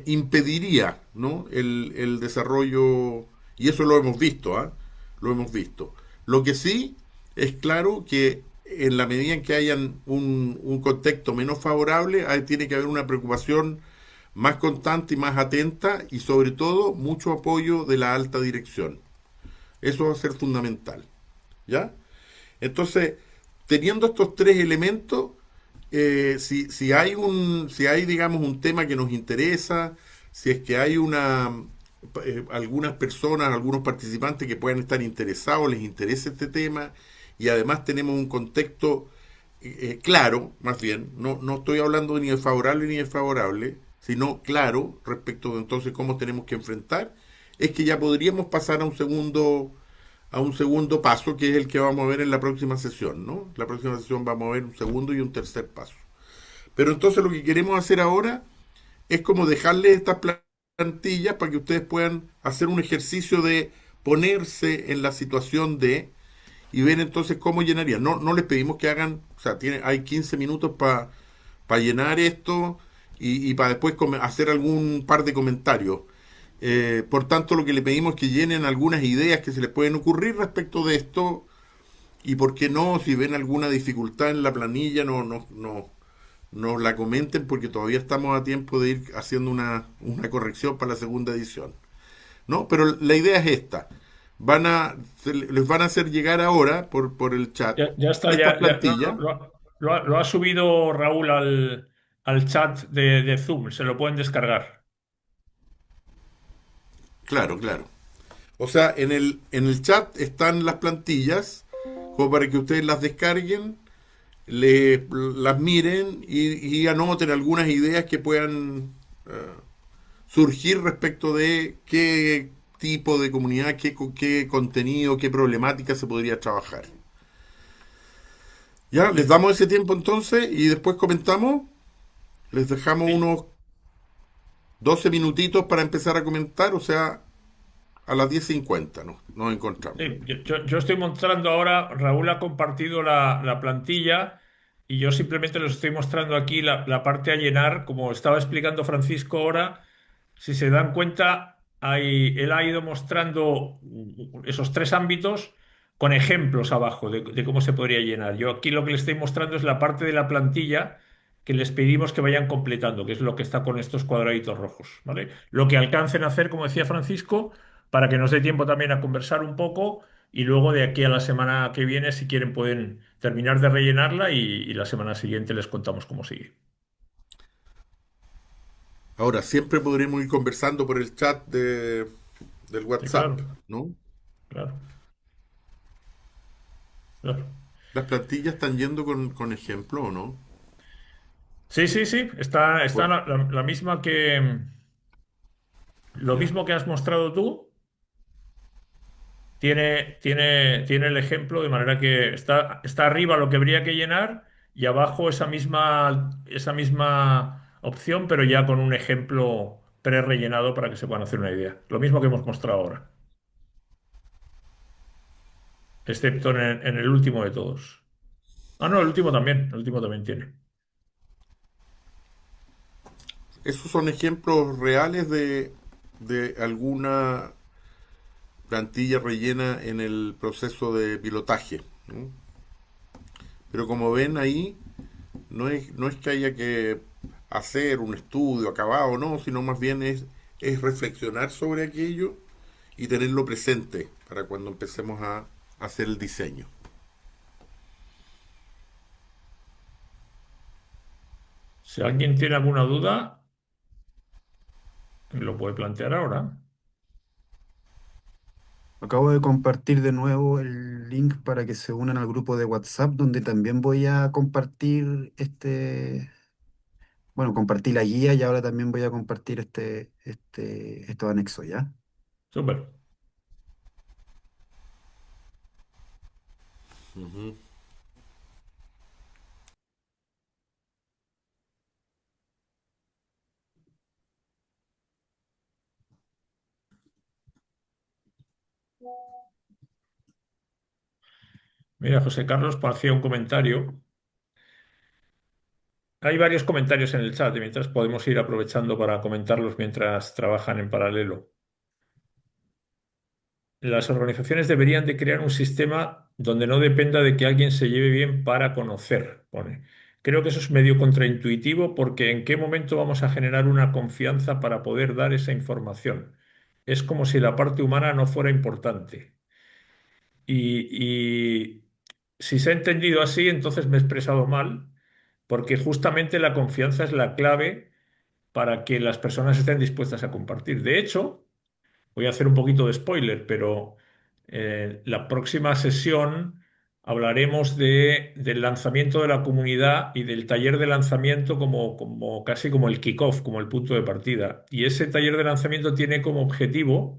impediría, ¿no? El desarrollo, y eso lo hemos visto, ¿ah? Lo hemos visto. Lo que sí es claro que en la medida en que hayan un contexto menos favorable, tiene que haber una preocupación más constante y más atenta y sobre todo mucho apoyo de la alta dirección. Eso va a ser fundamental. ¿Ya? Entonces, teniendo estos tres elementos, si hay, digamos, un tema que nos interesa, si es que hay algunas personas, algunos participantes que puedan estar interesados, les interesa este tema, y además tenemos un contexto claro, más bien, no estoy hablando ni de favorable ni de desfavorable, sino claro respecto de entonces cómo tenemos que enfrentar, es que ya podríamos pasar a un segundo paso, que es el que vamos a ver en la próxima sesión, ¿no? La próxima sesión vamos a ver un segundo y un tercer paso. Pero entonces lo que queremos hacer ahora es como dejarles estas plantillas para que ustedes puedan hacer un ejercicio de ponerse en la situación de y ver entonces cómo llenarían. No les pedimos que hagan, o sea, hay 15 minutos para llenar esto y para después hacer algún par de comentarios. Por tanto, lo que le pedimos es que llenen algunas ideas que se les pueden ocurrir respecto de esto y, por qué no, si ven alguna dificultad en la planilla, no la comenten porque todavía estamos a tiempo de ir haciendo una corrección para la segunda edición. ¿No? Pero la idea es esta. Les van a hacer llegar ahora por el chat Ya está, estas plantillas. lo ha subido Raúl al chat de Zoom, se lo pueden descargar. Claro, claro. O sea, en el chat están las plantillas, como para que ustedes las descarguen, las miren y anoten algunas ideas que puedan surgir respecto de qué tipo de comunidad, qué contenido, qué problemática se podría trabajar. Ya, les damos ese tiempo entonces y después comentamos. Les dejamos Sí. unos 12 minutitos para empezar a comentar, o sea, a las 10:50 nos encontramos. Sí, yo estoy mostrando ahora, Raúl ha compartido la plantilla y yo simplemente les estoy mostrando aquí la parte a llenar, como estaba explicando Francisco ahora, si se dan cuenta, él ha ido mostrando esos tres ámbitos con ejemplos abajo de cómo se podría llenar. Yo aquí lo que les estoy mostrando es la parte de la plantilla que les pedimos que vayan completando, que es lo que está con estos cuadraditos rojos, ¿vale? Lo que alcancen a hacer, como decía Francisco, para que nos dé tiempo también a conversar un poco y luego de aquí a la semana que viene, si quieren, pueden terminar de rellenarla y la semana siguiente les contamos cómo sigue. Ahora, siempre podremos ir conversando por el chat del Sí, WhatsApp, claro, ¿no? claro, claro. Las plantillas están yendo con ejemplo, ¿o no? Sí, sí, sí, está Bueno, la misma lo ya. mismo que has mostrado tú, tiene el ejemplo de manera que está arriba lo que habría que llenar y abajo esa misma opción, pero ya con un ejemplo pre-rellenado para que se puedan hacer una idea. Lo mismo que hemos mostrado ahora, excepto en el último de todos. Ah, no, el último también tiene. Esos son ejemplos reales de alguna plantilla rellena en el proceso de pilotaje, ¿no? Pero como ven ahí, no es que haya que hacer un estudio acabado, no, sino más bien es reflexionar sobre aquello y tenerlo presente para cuando empecemos a hacer el diseño. Si alguien tiene alguna duda, lo puede plantear ahora. Acabo de compartir de nuevo el link para que se unan al grupo de WhatsApp, donde también voy a compartir bueno, compartí la guía y ahora también voy a compartir estos anexos, ¿ya? Súper. Ujú. Mira, José Carlos hacía un comentario. Hay varios comentarios en el chat y mientras podemos ir aprovechando para comentarlos mientras trabajan en paralelo. Las organizaciones deberían de crear un sistema donde no dependa de que alguien se lleve bien para conocer, pone. Creo que eso es medio contraintuitivo porque ¿en qué momento vamos a generar una confianza para poder dar esa información? Es como si la parte humana no fuera importante. Y si se ha entendido así, entonces me he expresado mal, porque justamente la confianza es la clave para que las personas estén dispuestas a compartir. De hecho, voy a hacer un poquito de spoiler, pero la próxima sesión hablaremos del lanzamiento de la comunidad y del taller de lanzamiento como casi como el kickoff, como el punto de partida. Y ese taller de lanzamiento tiene como objetivo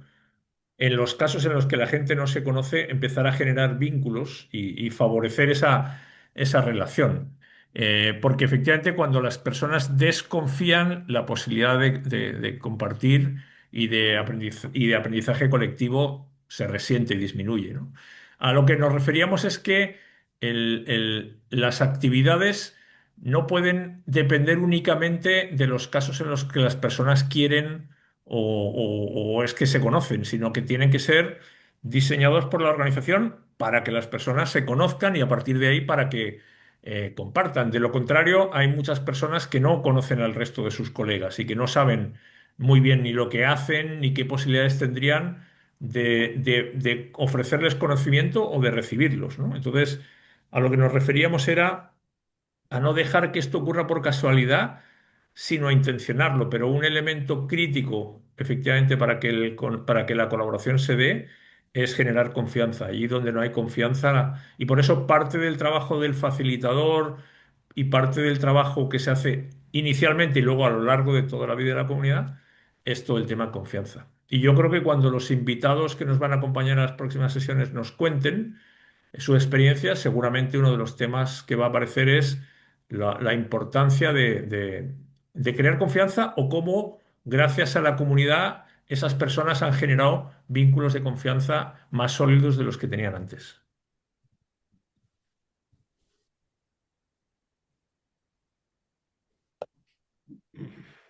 en los casos en los que la gente no se conoce, empezar a generar vínculos y favorecer esa relación. Porque efectivamente cuando las personas desconfían, la posibilidad de compartir y de aprendizaje colectivo se resiente y disminuye, ¿no? A lo que nos referíamos es que las actividades no pueden depender únicamente de los casos en los que las personas quieren o es que se conocen, sino que tienen que ser diseñados por la organización para que las personas se conozcan y a partir de ahí para que compartan. De lo contrario, hay muchas personas que no conocen al resto de sus colegas y que no saben muy bien ni lo que hacen ni qué posibilidades tendrían de ofrecerles conocimiento o de recibirlos, ¿no? Entonces, a lo que nos referíamos era a no dejar que esto ocurra por casualidad, sino a intencionarlo. Pero un elemento crítico, efectivamente, para que la colaboración se dé, es generar confianza. Allí donde no hay confianza, y por eso parte del trabajo del facilitador y parte del trabajo que se hace inicialmente y luego a lo largo de toda la vida de la comunidad, es todo el tema confianza. Y yo creo que cuando los invitados que nos van a acompañar en las próximas sesiones nos cuenten, su experiencia, seguramente uno de los temas que va a aparecer es la importancia de crear confianza o cómo, gracias a la comunidad, esas personas han generado vínculos de confianza más sólidos de los que tenían antes.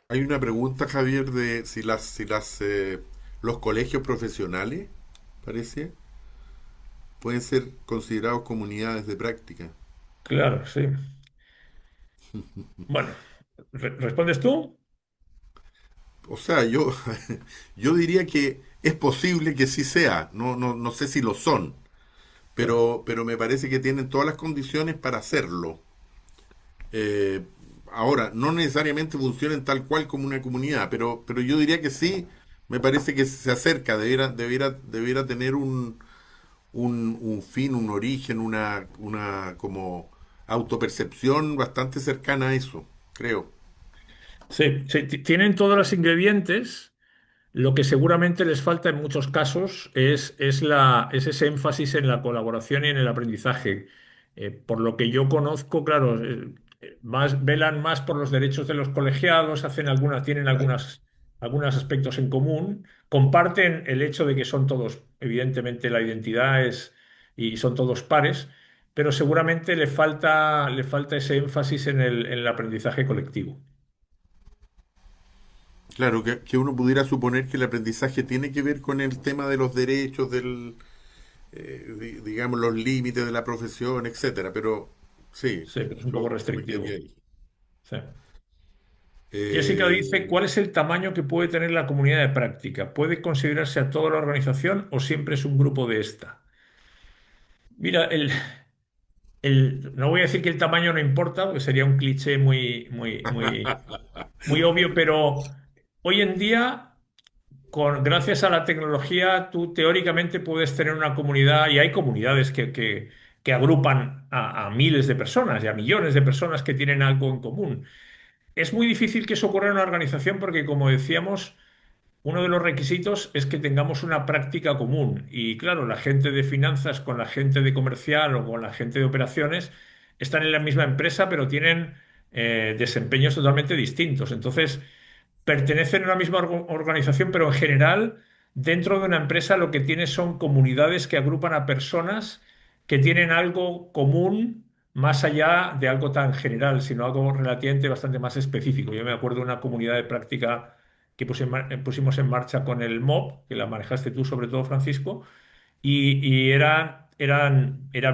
Hay una pregunta, Javier, de los colegios profesionales, parece, pueden ser considerados comunidades de práctica. Claro, sí. Bueno, ¿respondes tú? O sea, yo diría que es posible que sí sea, no sé si lo son, Claro. pero me parece que tienen todas las condiciones para hacerlo. Eh, Ahora, no necesariamente funcionen tal cual como una comunidad, pero yo diría que sí, me parece que se acerca, debiera tener un fin, un origen, una como autopercepción bastante cercana a eso, creo. Sí, sí, tienen todos los ingredientes. Lo que seguramente les falta en muchos casos es ese énfasis en la colaboración y en el aprendizaje. Por lo que yo conozco, claro, velan más por los derechos de los colegiados, tienen algunos aspectos en común, comparten el hecho de que son todos, evidentemente, la identidad es y son todos pares, pero seguramente le falta ese énfasis en el aprendizaje colectivo. Claro, que uno pudiera suponer que el aprendizaje tiene que ver con el tema de los derechos, digamos, los límites de la profesión, etcétera, pero sí, Sí, pero es un poco yo me quedaría restrictivo. ahí. Sí. Jessica dice, Eh, ¿cuál es el tamaño que puede tener la comunidad de práctica? ¿Puede considerarse a toda la organización o siempre es un grupo de esta? Mira, no voy a decir que el tamaño no importa, porque sería un cliché muy obvio, pero hoy en día, gracias a la tecnología, tú teóricamente puedes tener una comunidad, y hay comunidades que agrupan a miles de personas y a millones de personas que tienen algo en común. Es muy difícil que eso ocurra en una organización porque, como decíamos, uno de los requisitos es que tengamos una práctica común. Y claro, la gente de finanzas con la gente de comercial o con la gente de operaciones están en la misma empresa, pero tienen desempeños totalmente distintos. Entonces, pertenecen a una misma organización, pero en general, dentro de una empresa lo que tiene son comunidades que agrupan a personas que tienen algo común más allá de algo tan general, sino algo relativamente bastante más específico. Yo me acuerdo de una comunidad de práctica que pusimos en marcha con el MOB, que la manejaste tú sobre todo, Francisco, era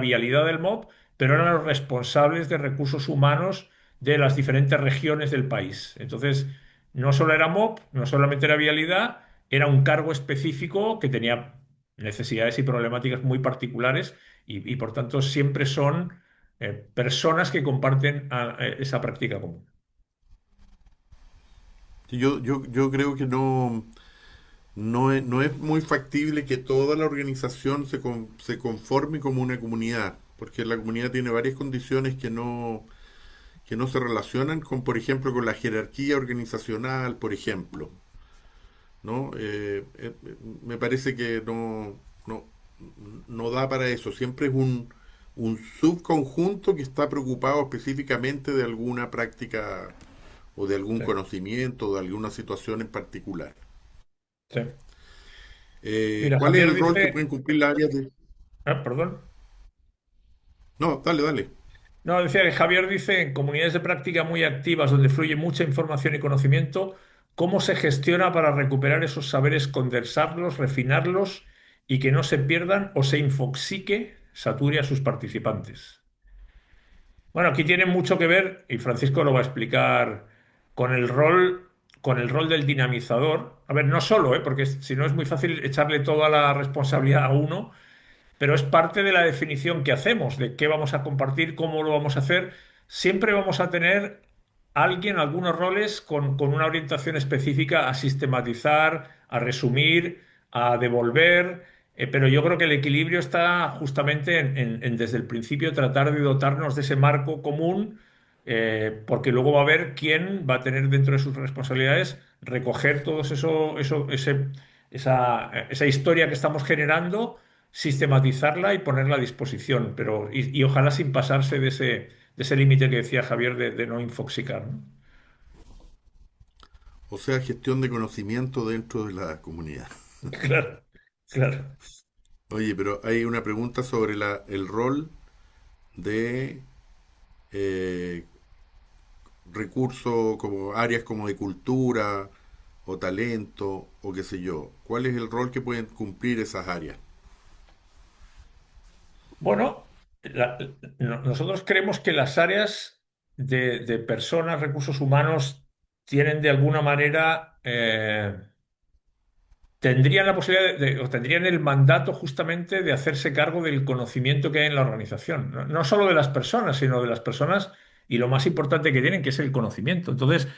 vialidad del MOB, pero eran los responsables de recursos humanos de las diferentes regiones del país. Entonces, no solo era MOB, no solamente era vialidad, era un cargo específico que tenía necesidades y problemáticas muy particulares y por tanto siempre son personas que comparten esa práctica común. yo creo que no es muy factible que toda la organización se conforme como una comunidad, porque la comunidad tiene varias condiciones que no se relacionan con, por ejemplo, con la jerarquía organizacional, por ejemplo, ¿no? Me parece que no da para eso. Siempre es un subconjunto que está preocupado específicamente de alguna práctica o de algún Sí, conocimiento o de alguna situación en particular. sí. Mira, ¿Cuál es Javier el rol que pueden dice, cumplir las áreas de... perdón. No, dale, dale. No, decía que Javier dice, en comunidades de práctica muy activas donde fluye mucha información y conocimiento, ¿cómo se gestiona para recuperar esos saberes, condensarlos, refinarlos y que no se pierdan o se infoxique, sature a sus participantes? Bueno, aquí tiene mucho que ver, y Francisco lo va a explicar, con con el rol del dinamizador. A ver, no solo, porque si no es muy fácil echarle toda la responsabilidad a uno, pero es parte de la definición que hacemos, de qué vamos a compartir, cómo lo vamos a hacer. siempre vamos a tener alguien, algunos roles con una orientación específica a sistematizar, a resumir, a devolver, pero yo creo que el equilibrio está justamente en desde el principio tratar de dotarnos de ese marco común, porque luego va a haber quién va a tener dentro de sus responsabilidades recoger todo esa historia que estamos generando, sistematizarla y ponerla a disposición, pero y ojalá sin pasarse de ese límite que decía Javier de no infoxicar, ¿no? O sea, gestión de conocimiento dentro de la comunidad. Claro, claro. Oye, pero hay una pregunta sobre el rol de eh, recursos como áreas como de cultura o talento o qué sé yo. ¿Cuál es el rol que pueden cumplir esas áreas? Bueno, nosotros creemos que las áreas de personas, recursos humanos, tienen de alguna manera, tendrían la posibilidad o tendrían el mandato justamente de hacerse cargo del conocimiento que hay en la organización. No, no solo de las personas, sino de las personas y lo más importante que tienen, que es el conocimiento. Entonces,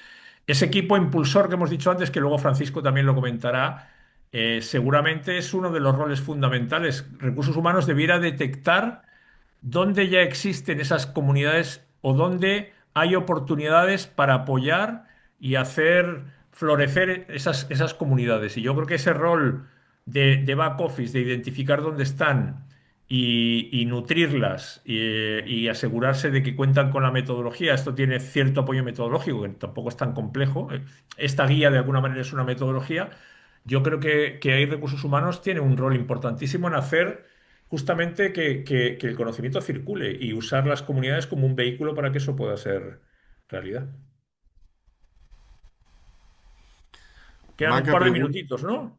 ese equipo impulsor que hemos dicho antes, que luego Francisco también lo comentará, seguramente es uno de los roles fundamentales. Recursos humanos debiera detectar dónde ya existen esas comunidades o dónde hay oportunidades para apoyar y hacer florecer esas comunidades. Y yo creo que ese rol de back office, de identificar dónde están y nutrirlas y asegurarse de que cuentan con la metodología, esto tiene cierto apoyo metodológico, que tampoco es tan complejo. Esta guía de alguna manera es una metodología. Yo creo que hay recursos humanos tiene un rol importantísimo en hacer justamente que el conocimiento circule y usar las comunidades como un vehículo para que eso pueda ser realidad. Quedan un Maca par de pregunta, minutitos, ¿no?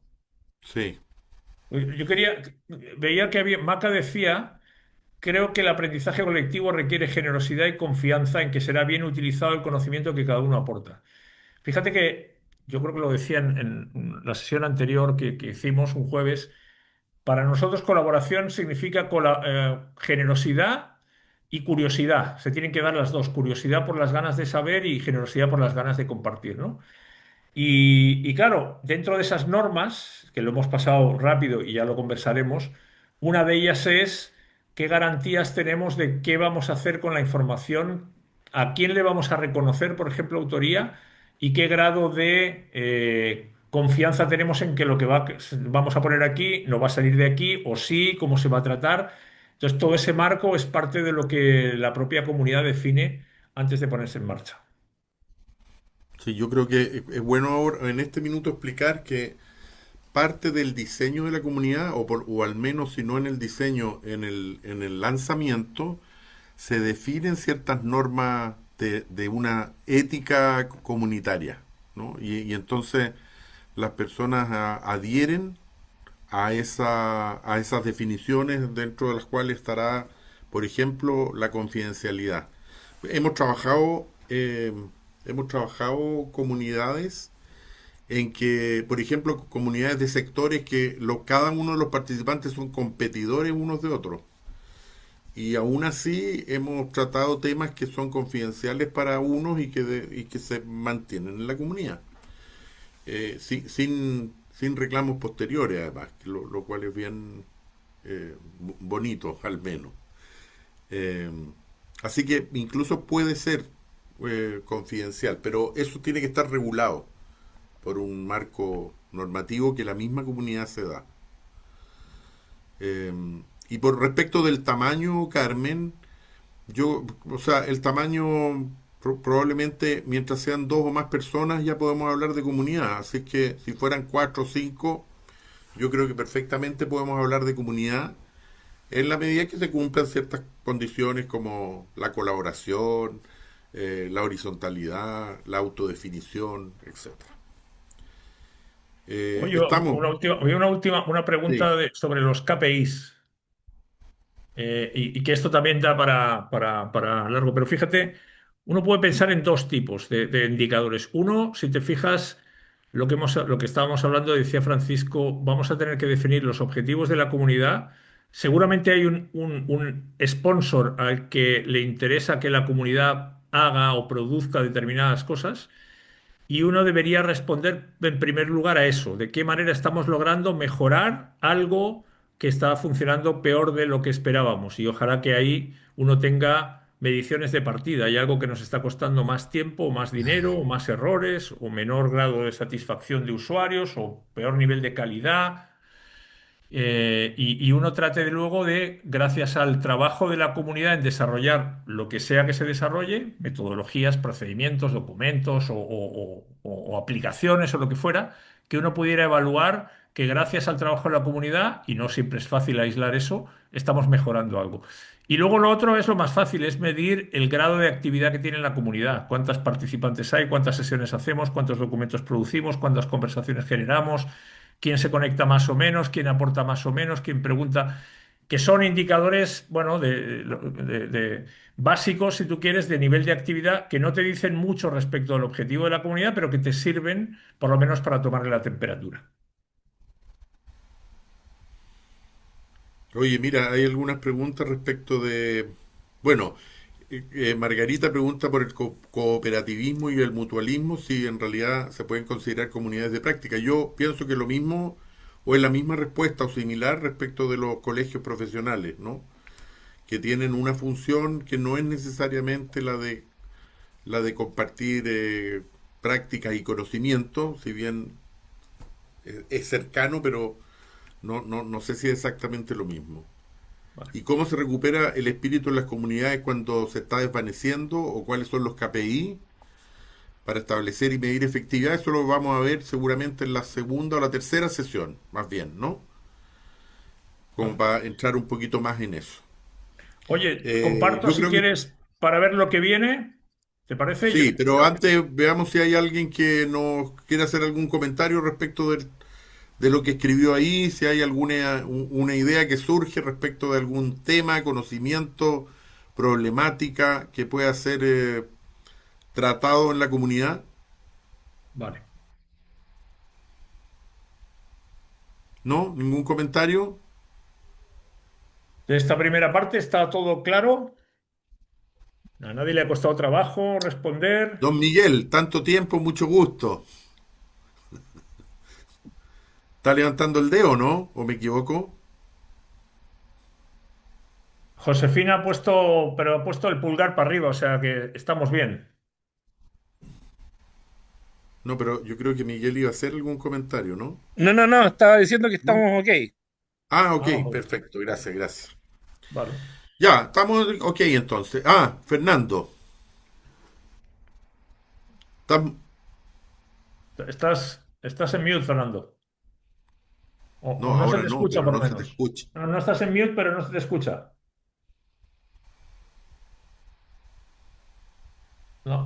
sí, Veía que Maca decía, creo que el aprendizaje colectivo requiere generosidad y confianza en que será bien utilizado el conocimiento que cada uno aporta. Fíjate que yo creo que lo decía en la sesión anterior que hicimos un jueves. Para nosotros colaboración significa generosidad y curiosidad. Se tienen que dar las dos, curiosidad por las ganas de saber y generosidad por las ganas de compartir, ¿no? Y claro, dentro de esas normas, que lo hemos pasado rápido y ya lo conversaremos, una de ellas es qué garantías tenemos de qué vamos a hacer con la información, a quién le vamos a reconocer, por ejemplo, autoría, y qué grado de confianza tenemos en que lo que vamos a poner aquí no va a salir de aquí, o sí, cómo se va a tratar. Entonces, todo ese marco es parte de lo que la propia comunidad define antes de ponerse en marcha. sí, yo creo que es bueno ahora en este minuto explicar que parte del diseño de la comunidad, o al menos si no en el diseño, en el lanzamiento, se definen ciertas normas de una ética comunitaria, ¿no? Y entonces las personas adhieren a esas definiciones dentro de las cuales estará, por ejemplo, la confidencialidad. Hemos trabajado, eh, hemos trabajado comunidades en que, por ejemplo, comunidades de sectores que cada uno de los participantes son competidores unos de otros. Y aún así hemos tratado temas que son confidenciales para unos y que se mantienen en la comunidad. Sin reclamos posteriores, además, lo cual es bien bonito, al menos. Eh, Así que incluso puede ser confidencial, pero eso tiene que estar regulado por un marco normativo que la misma comunidad se da. Eh, y por respecto del tamaño, Carmen, o sea, el tamaño probablemente mientras sean dos o más personas ya podemos hablar de comunidad. Así que si fueran cuatro o cinco, yo creo que perfectamente podemos hablar de comunidad en la medida que se cumplan ciertas condiciones como la colaboración, la horizontalidad, la autodefinición, etcétera. Oye, Estamos, una sí, pregunta sobre los KPIs, y que esto también da para largo, pero fíjate, uno puede pensar en dos tipos de indicadores. Uno, si te fijas, lo que estábamos hablando, decía Francisco, vamos a tener que definir los objetivos de la comunidad, seguramente hay un sponsor al que le interesa que la comunidad haga o produzca determinadas cosas. Y uno debería responder en primer lugar a eso, de qué manera estamos logrando mejorar algo que está funcionando peor de lo que esperábamos. Y ojalá que ahí uno tenga mediciones de partida. Hay algo que nos está costando más tiempo, o más dinero, o más errores, o menor grado de satisfacción de usuarios, o peor nivel de calidad. Y uno trate de luego de, gracias al trabajo de la comunidad en desarrollar lo que sea que se desarrolle, metodologías, procedimientos, documentos o aplicaciones o lo que fuera, que uno pudiera evaluar que gracias al trabajo de la comunidad, y no siempre es fácil aislar eso, estamos mejorando algo. Y luego lo otro es lo más fácil, es medir el grado de actividad que tiene la comunidad, cuántas participantes hay, cuántas sesiones hacemos, cuántos documentos producimos, cuántas conversaciones generamos, quién se conecta más o menos, quién aporta más o menos, quién pregunta, que son indicadores, bueno, básicos, si tú quieres, de nivel de actividad que no te dicen mucho respecto al objetivo de la comunidad, pero que te sirven por lo menos para tomarle la temperatura. Oye, mira, hay algunas preguntas respecto de, bueno, Margarita pregunta por el cooperativismo y el mutualismo, si en realidad se pueden considerar comunidades de práctica. Yo pienso que lo mismo, o es la misma respuesta o similar respecto de los colegios profesionales, ¿no? Que tienen una función que no es necesariamente la de compartir prácticas y conocimientos, si bien es cercano, pero no sé si es exactamente lo mismo. Vale. ¿Y cómo se recupera el espíritu en las comunidades cuando se está desvaneciendo? ¿O cuáles son los KPI para establecer y medir efectividad? Eso lo vamos a ver seguramente en la segunda o la tercera sesión, más bien, ¿no? Como Vale. para entrar un poquito más en eso. Oye, comparto Yo si creo que quieres para ver lo que viene. ¿Te parece? Yo sí, pero antes veamos si hay alguien que nos quiera hacer algún comentario respecto de lo que escribió ahí, si hay alguna una idea que surge respecto de algún tema, conocimiento, problemática que pueda ser tratado en la comunidad. Vale. ¿No? ¿Ningún comentario? De esta primera parte está todo claro. A nadie le ha costado trabajo responder. Don Miguel, tanto tiempo, mucho gusto. ¿Está levantando el dedo, no? ¿O me equivoco? Josefina ha puesto, pero ha puesto el pulgar para arriba, o sea que estamos bien. No, pero yo creo que Miguel iba a hacer algún comentario, ¿no? No, no, no, estaba diciendo que ¿No? estamos ok. Ah, ok, Ah, joder. perfecto, gracias, gracias. Vale. Ya, estamos ok entonces. Ah, Fernando. tam- Estás en mute, Fernando. O No, no se ahora te no, escucha, pero por lo no se te menos. escucha. No, no estás en mute, pero no se te escucha. No,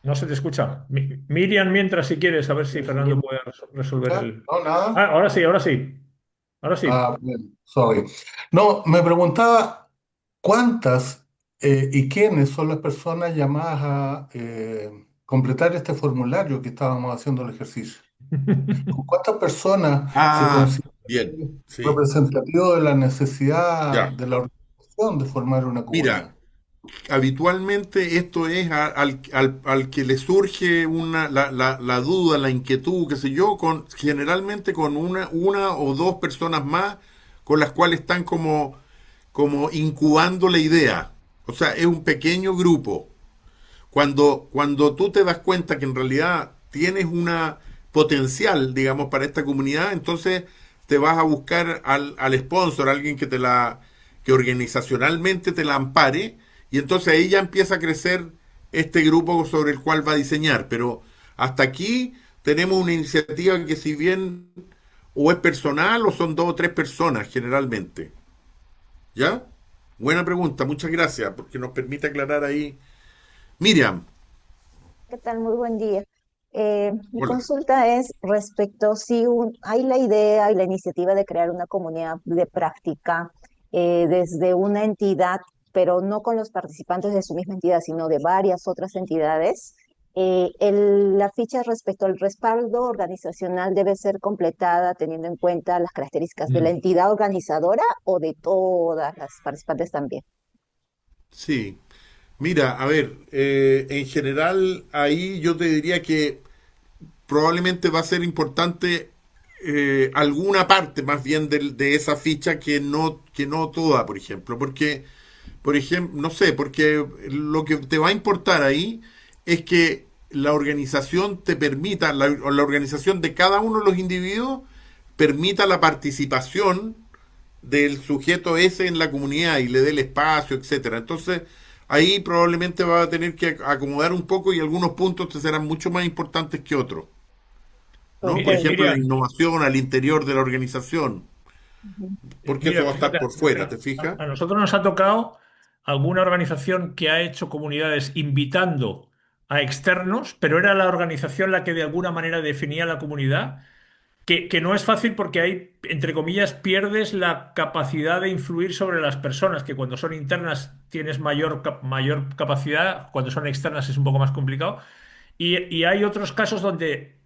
no se te escucha. Miriam, mientras, si quieres, a ver si Fernando puede resolver ¿Ya? el. No, nada. Ah, ahora sí, ahora sí. Ahora sí. Ah, bien, sorry. No, me preguntaba cuántas y quiénes son las personas llamadas a completar este formulario que estábamos haciendo el ejercicio. ¿Con cuántas personas se Ah, considera bien, sí, representativo de la necesidad ya. de la organización de formar una Mira, comunidad? habitualmente esto es al que le surge la duda, la inquietud, qué sé yo, generalmente con una o dos personas más con las cuales están como incubando la idea. O sea, es un pequeño grupo. Cuando tú te das cuenta que en realidad tienes una potencial, digamos, para esta comunidad, entonces te vas a buscar al sponsor, alguien que organizacionalmente te la ampare, y entonces ahí ya empieza a crecer este grupo sobre el cual va a diseñar. Pero hasta aquí tenemos una iniciativa que si bien o es personal o son dos o tres personas generalmente. ¿Ya? Buena pregunta, muchas gracias, porque nos permite aclarar ahí. Miriam, ¿Qué tal? Muy buen día. Mi hola. consulta es respecto si hay la idea y la iniciativa de crear una comunidad de práctica desde una entidad, pero no con los participantes de su misma entidad, sino de varias otras entidades. La ficha respecto al respaldo organizacional debe ser completada teniendo en cuenta las características de la Mm. entidad organizadora o de todas las participantes también. Sí. Mira, a ver, en general ahí yo te diría que probablemente va a ser importante alguna parte más bien de esa ficha que no toda, por ejemplo. Porque, por ejemplo, no sé, porque lo que te va a importar ahí es que la organización te permita, o la organización de cada uno de los individuos permita la participación del sujeto ese en la comunidad y le dé el espacio, etcétera. Entonces, ahí probablemente va a tener que acomodar un poco y algunos puntos te serán mucho más importantes que otros, ¿no? Ok. Por ejemplo, la Miriam, innovación al interior de la organización, Ujú. porque eso Mira, va a estar fíjate, por fuera, ¿te fijas? a nosotros nos ha tocado alguna organización que ha hecho comunidades invitando a externos, pero era la organización la que de alguna manera definía la comunidad, que no es fácil porque ahí, entre comillas, pierdes la capacidad de influir sobre las personas, que cuando son internas tienes mayor capacidad, cuando son externas es un poco más complicado. Y hay otros casos donde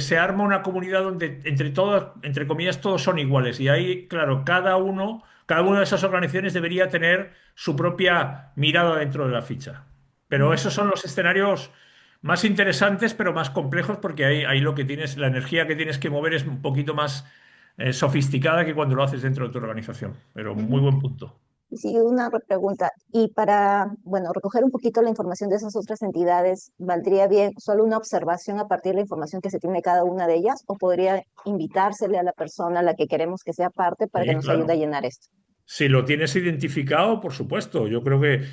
se arma una comunidad donde entre todos, entre comillas, todos son iguales. Y ahí, claro, cada una de esas organizaciones debería tener su propia mirada dentro de la ficha. Pero esos son los escenarios más interesantes, pero más complejos, porque ahí lo que tienes, la energía que tienes que mover es un poquito más sofisticada que cuando lo haces dentro de tu organización. Pero muy Ujú. buen punto. Sí, una pregunta. Y para, bueno, recoger un poquito la información de esas otras entidades, ¿valdría bien solo una observación a partir de la información que se tiene de cada una de ellas? ¿O podría invitársele a la persona a la que queremos que sea parte para que Sí, nos ayude a claro. llenar esto? Si lo tienes identificado, por supuesto. Yo creo que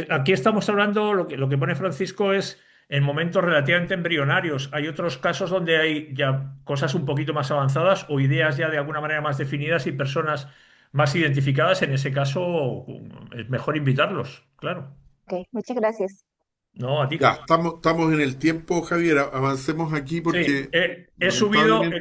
aquí estamos hablando, lo que pone Francisco es en momentos relativamente embrionarios. Hay otros casos donde hay ya cosas un poquito más avanzadas o ideas ya de alguna manera más definidas y personas más identificadas. En ese caso, es mejor invitarlos, claro. Ok, muchas gracias. No, a ti. Ya, estamos en el tiempo, Javier, avancemos aquí Sí, porque he lamentablemente,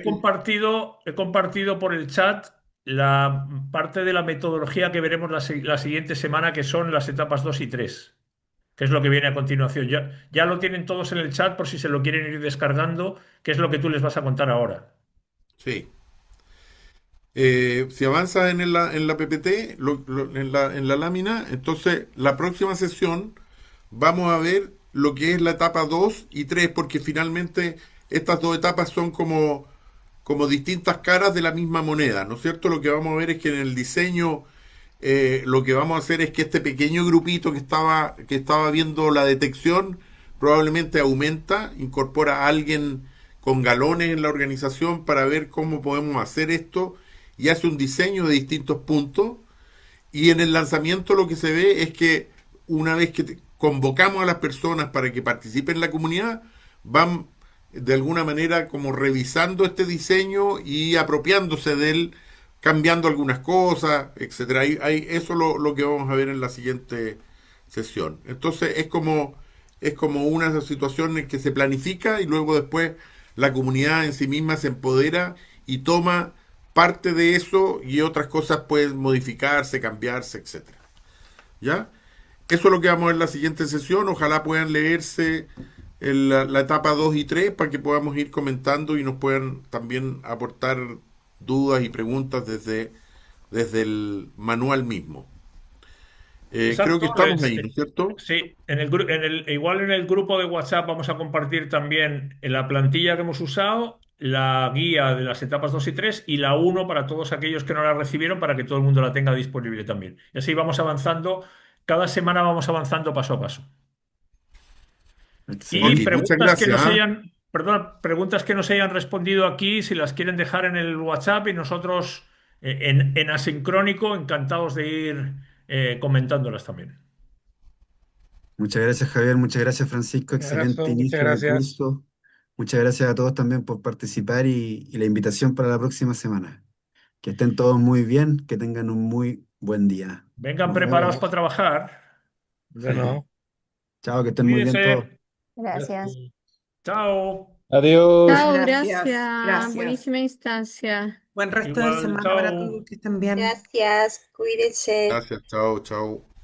he compartido por el chat la parte de la metodología que veremos la siguiente semana, que son las etapas 2 y 3, que es lo que viene a continuación. Ya lo tienen todos en el chat por si se lo quieren ir descargando, que es lo que tú les vas a contar ahora. sí. Si avanzas en la PPT, en la lámina, entonces la próxima sesión vamos a ver lo que es la etapa 2 y 3 porque finalmente estas dos etapas son como distintas caras de la misma moneda, ¿no es cierto? Lo que vamos a ver es que en el diseño lo que vamos a hacer es que este pequeño grupito que estaba viendo la detección probablemente aumenta, incorpora a alguien con galones en la organización para ver cómo podemos hacer esto y hace un diseño de distintos puntos y en el lanzamiento lo que se ve es que una vez que convocamos a las personas para que participen en la comunidad, van de alguna manera como revisando este diseño y apropiándose de él, cambiando algunas cosas, etcétera. Eso lo que vamos a ver en la siguiente sesión. Entonces es como una situación en que se planifica y luego después la comunidad en sí misma se empodera y toma parte de eso y otras cosas pueden modificarse, cambiarse, etcétera. ¿Ya? Eso es lo que vamos a ver en la siguiente sesión. Ojalá puedan leerse la etapa 2 y 3 para que podamos ir comentando y nos puedan también aportar dudas y preguntas desde el manual mismo. Creo que Exacto. estamos ahí, ¿no es cierto? Sí, igual en el grupo de WhatsApp vamos a compartir también en la plantilla que hemos usado, la guía de las etapas 2 y 3 y la uno para todos aquellos que no la recibieron para que todo el mundo la tenga disponible también. Y así vamos avanzando, cada semana vamos avanzando paso a paso. Y Ok, Excelente. muchas preguntas que gracias. no se ¿Ah? hayan, perdón, preguntas que no se hayan respondido aquí, si las quieren dejar en el WhatsApp y nosotros en asincrónico, encantados de ir comentándolas también. Muchas gracias, Javier. Muchas gracias, Francisco. Un Excelente abrazo, muchas inicio de gracias. curso. Muchas gracias a todos también por participar y la invitación para la próxima semana. Que estén todos muy bien, que tengan un muy buen día. Vengan Nos preparados vemos. para trabajar. Bueno, Chao, que estén muy bien todos. Cuídense. Gracias. gracias. Chao. Adiós. Chao, Gracias, gracias. gracias. Buenísima instancia. Buen resto de Igual, semana para todos, chao. que estén bien. Gracias, cuídense. Gracias, chao, chao.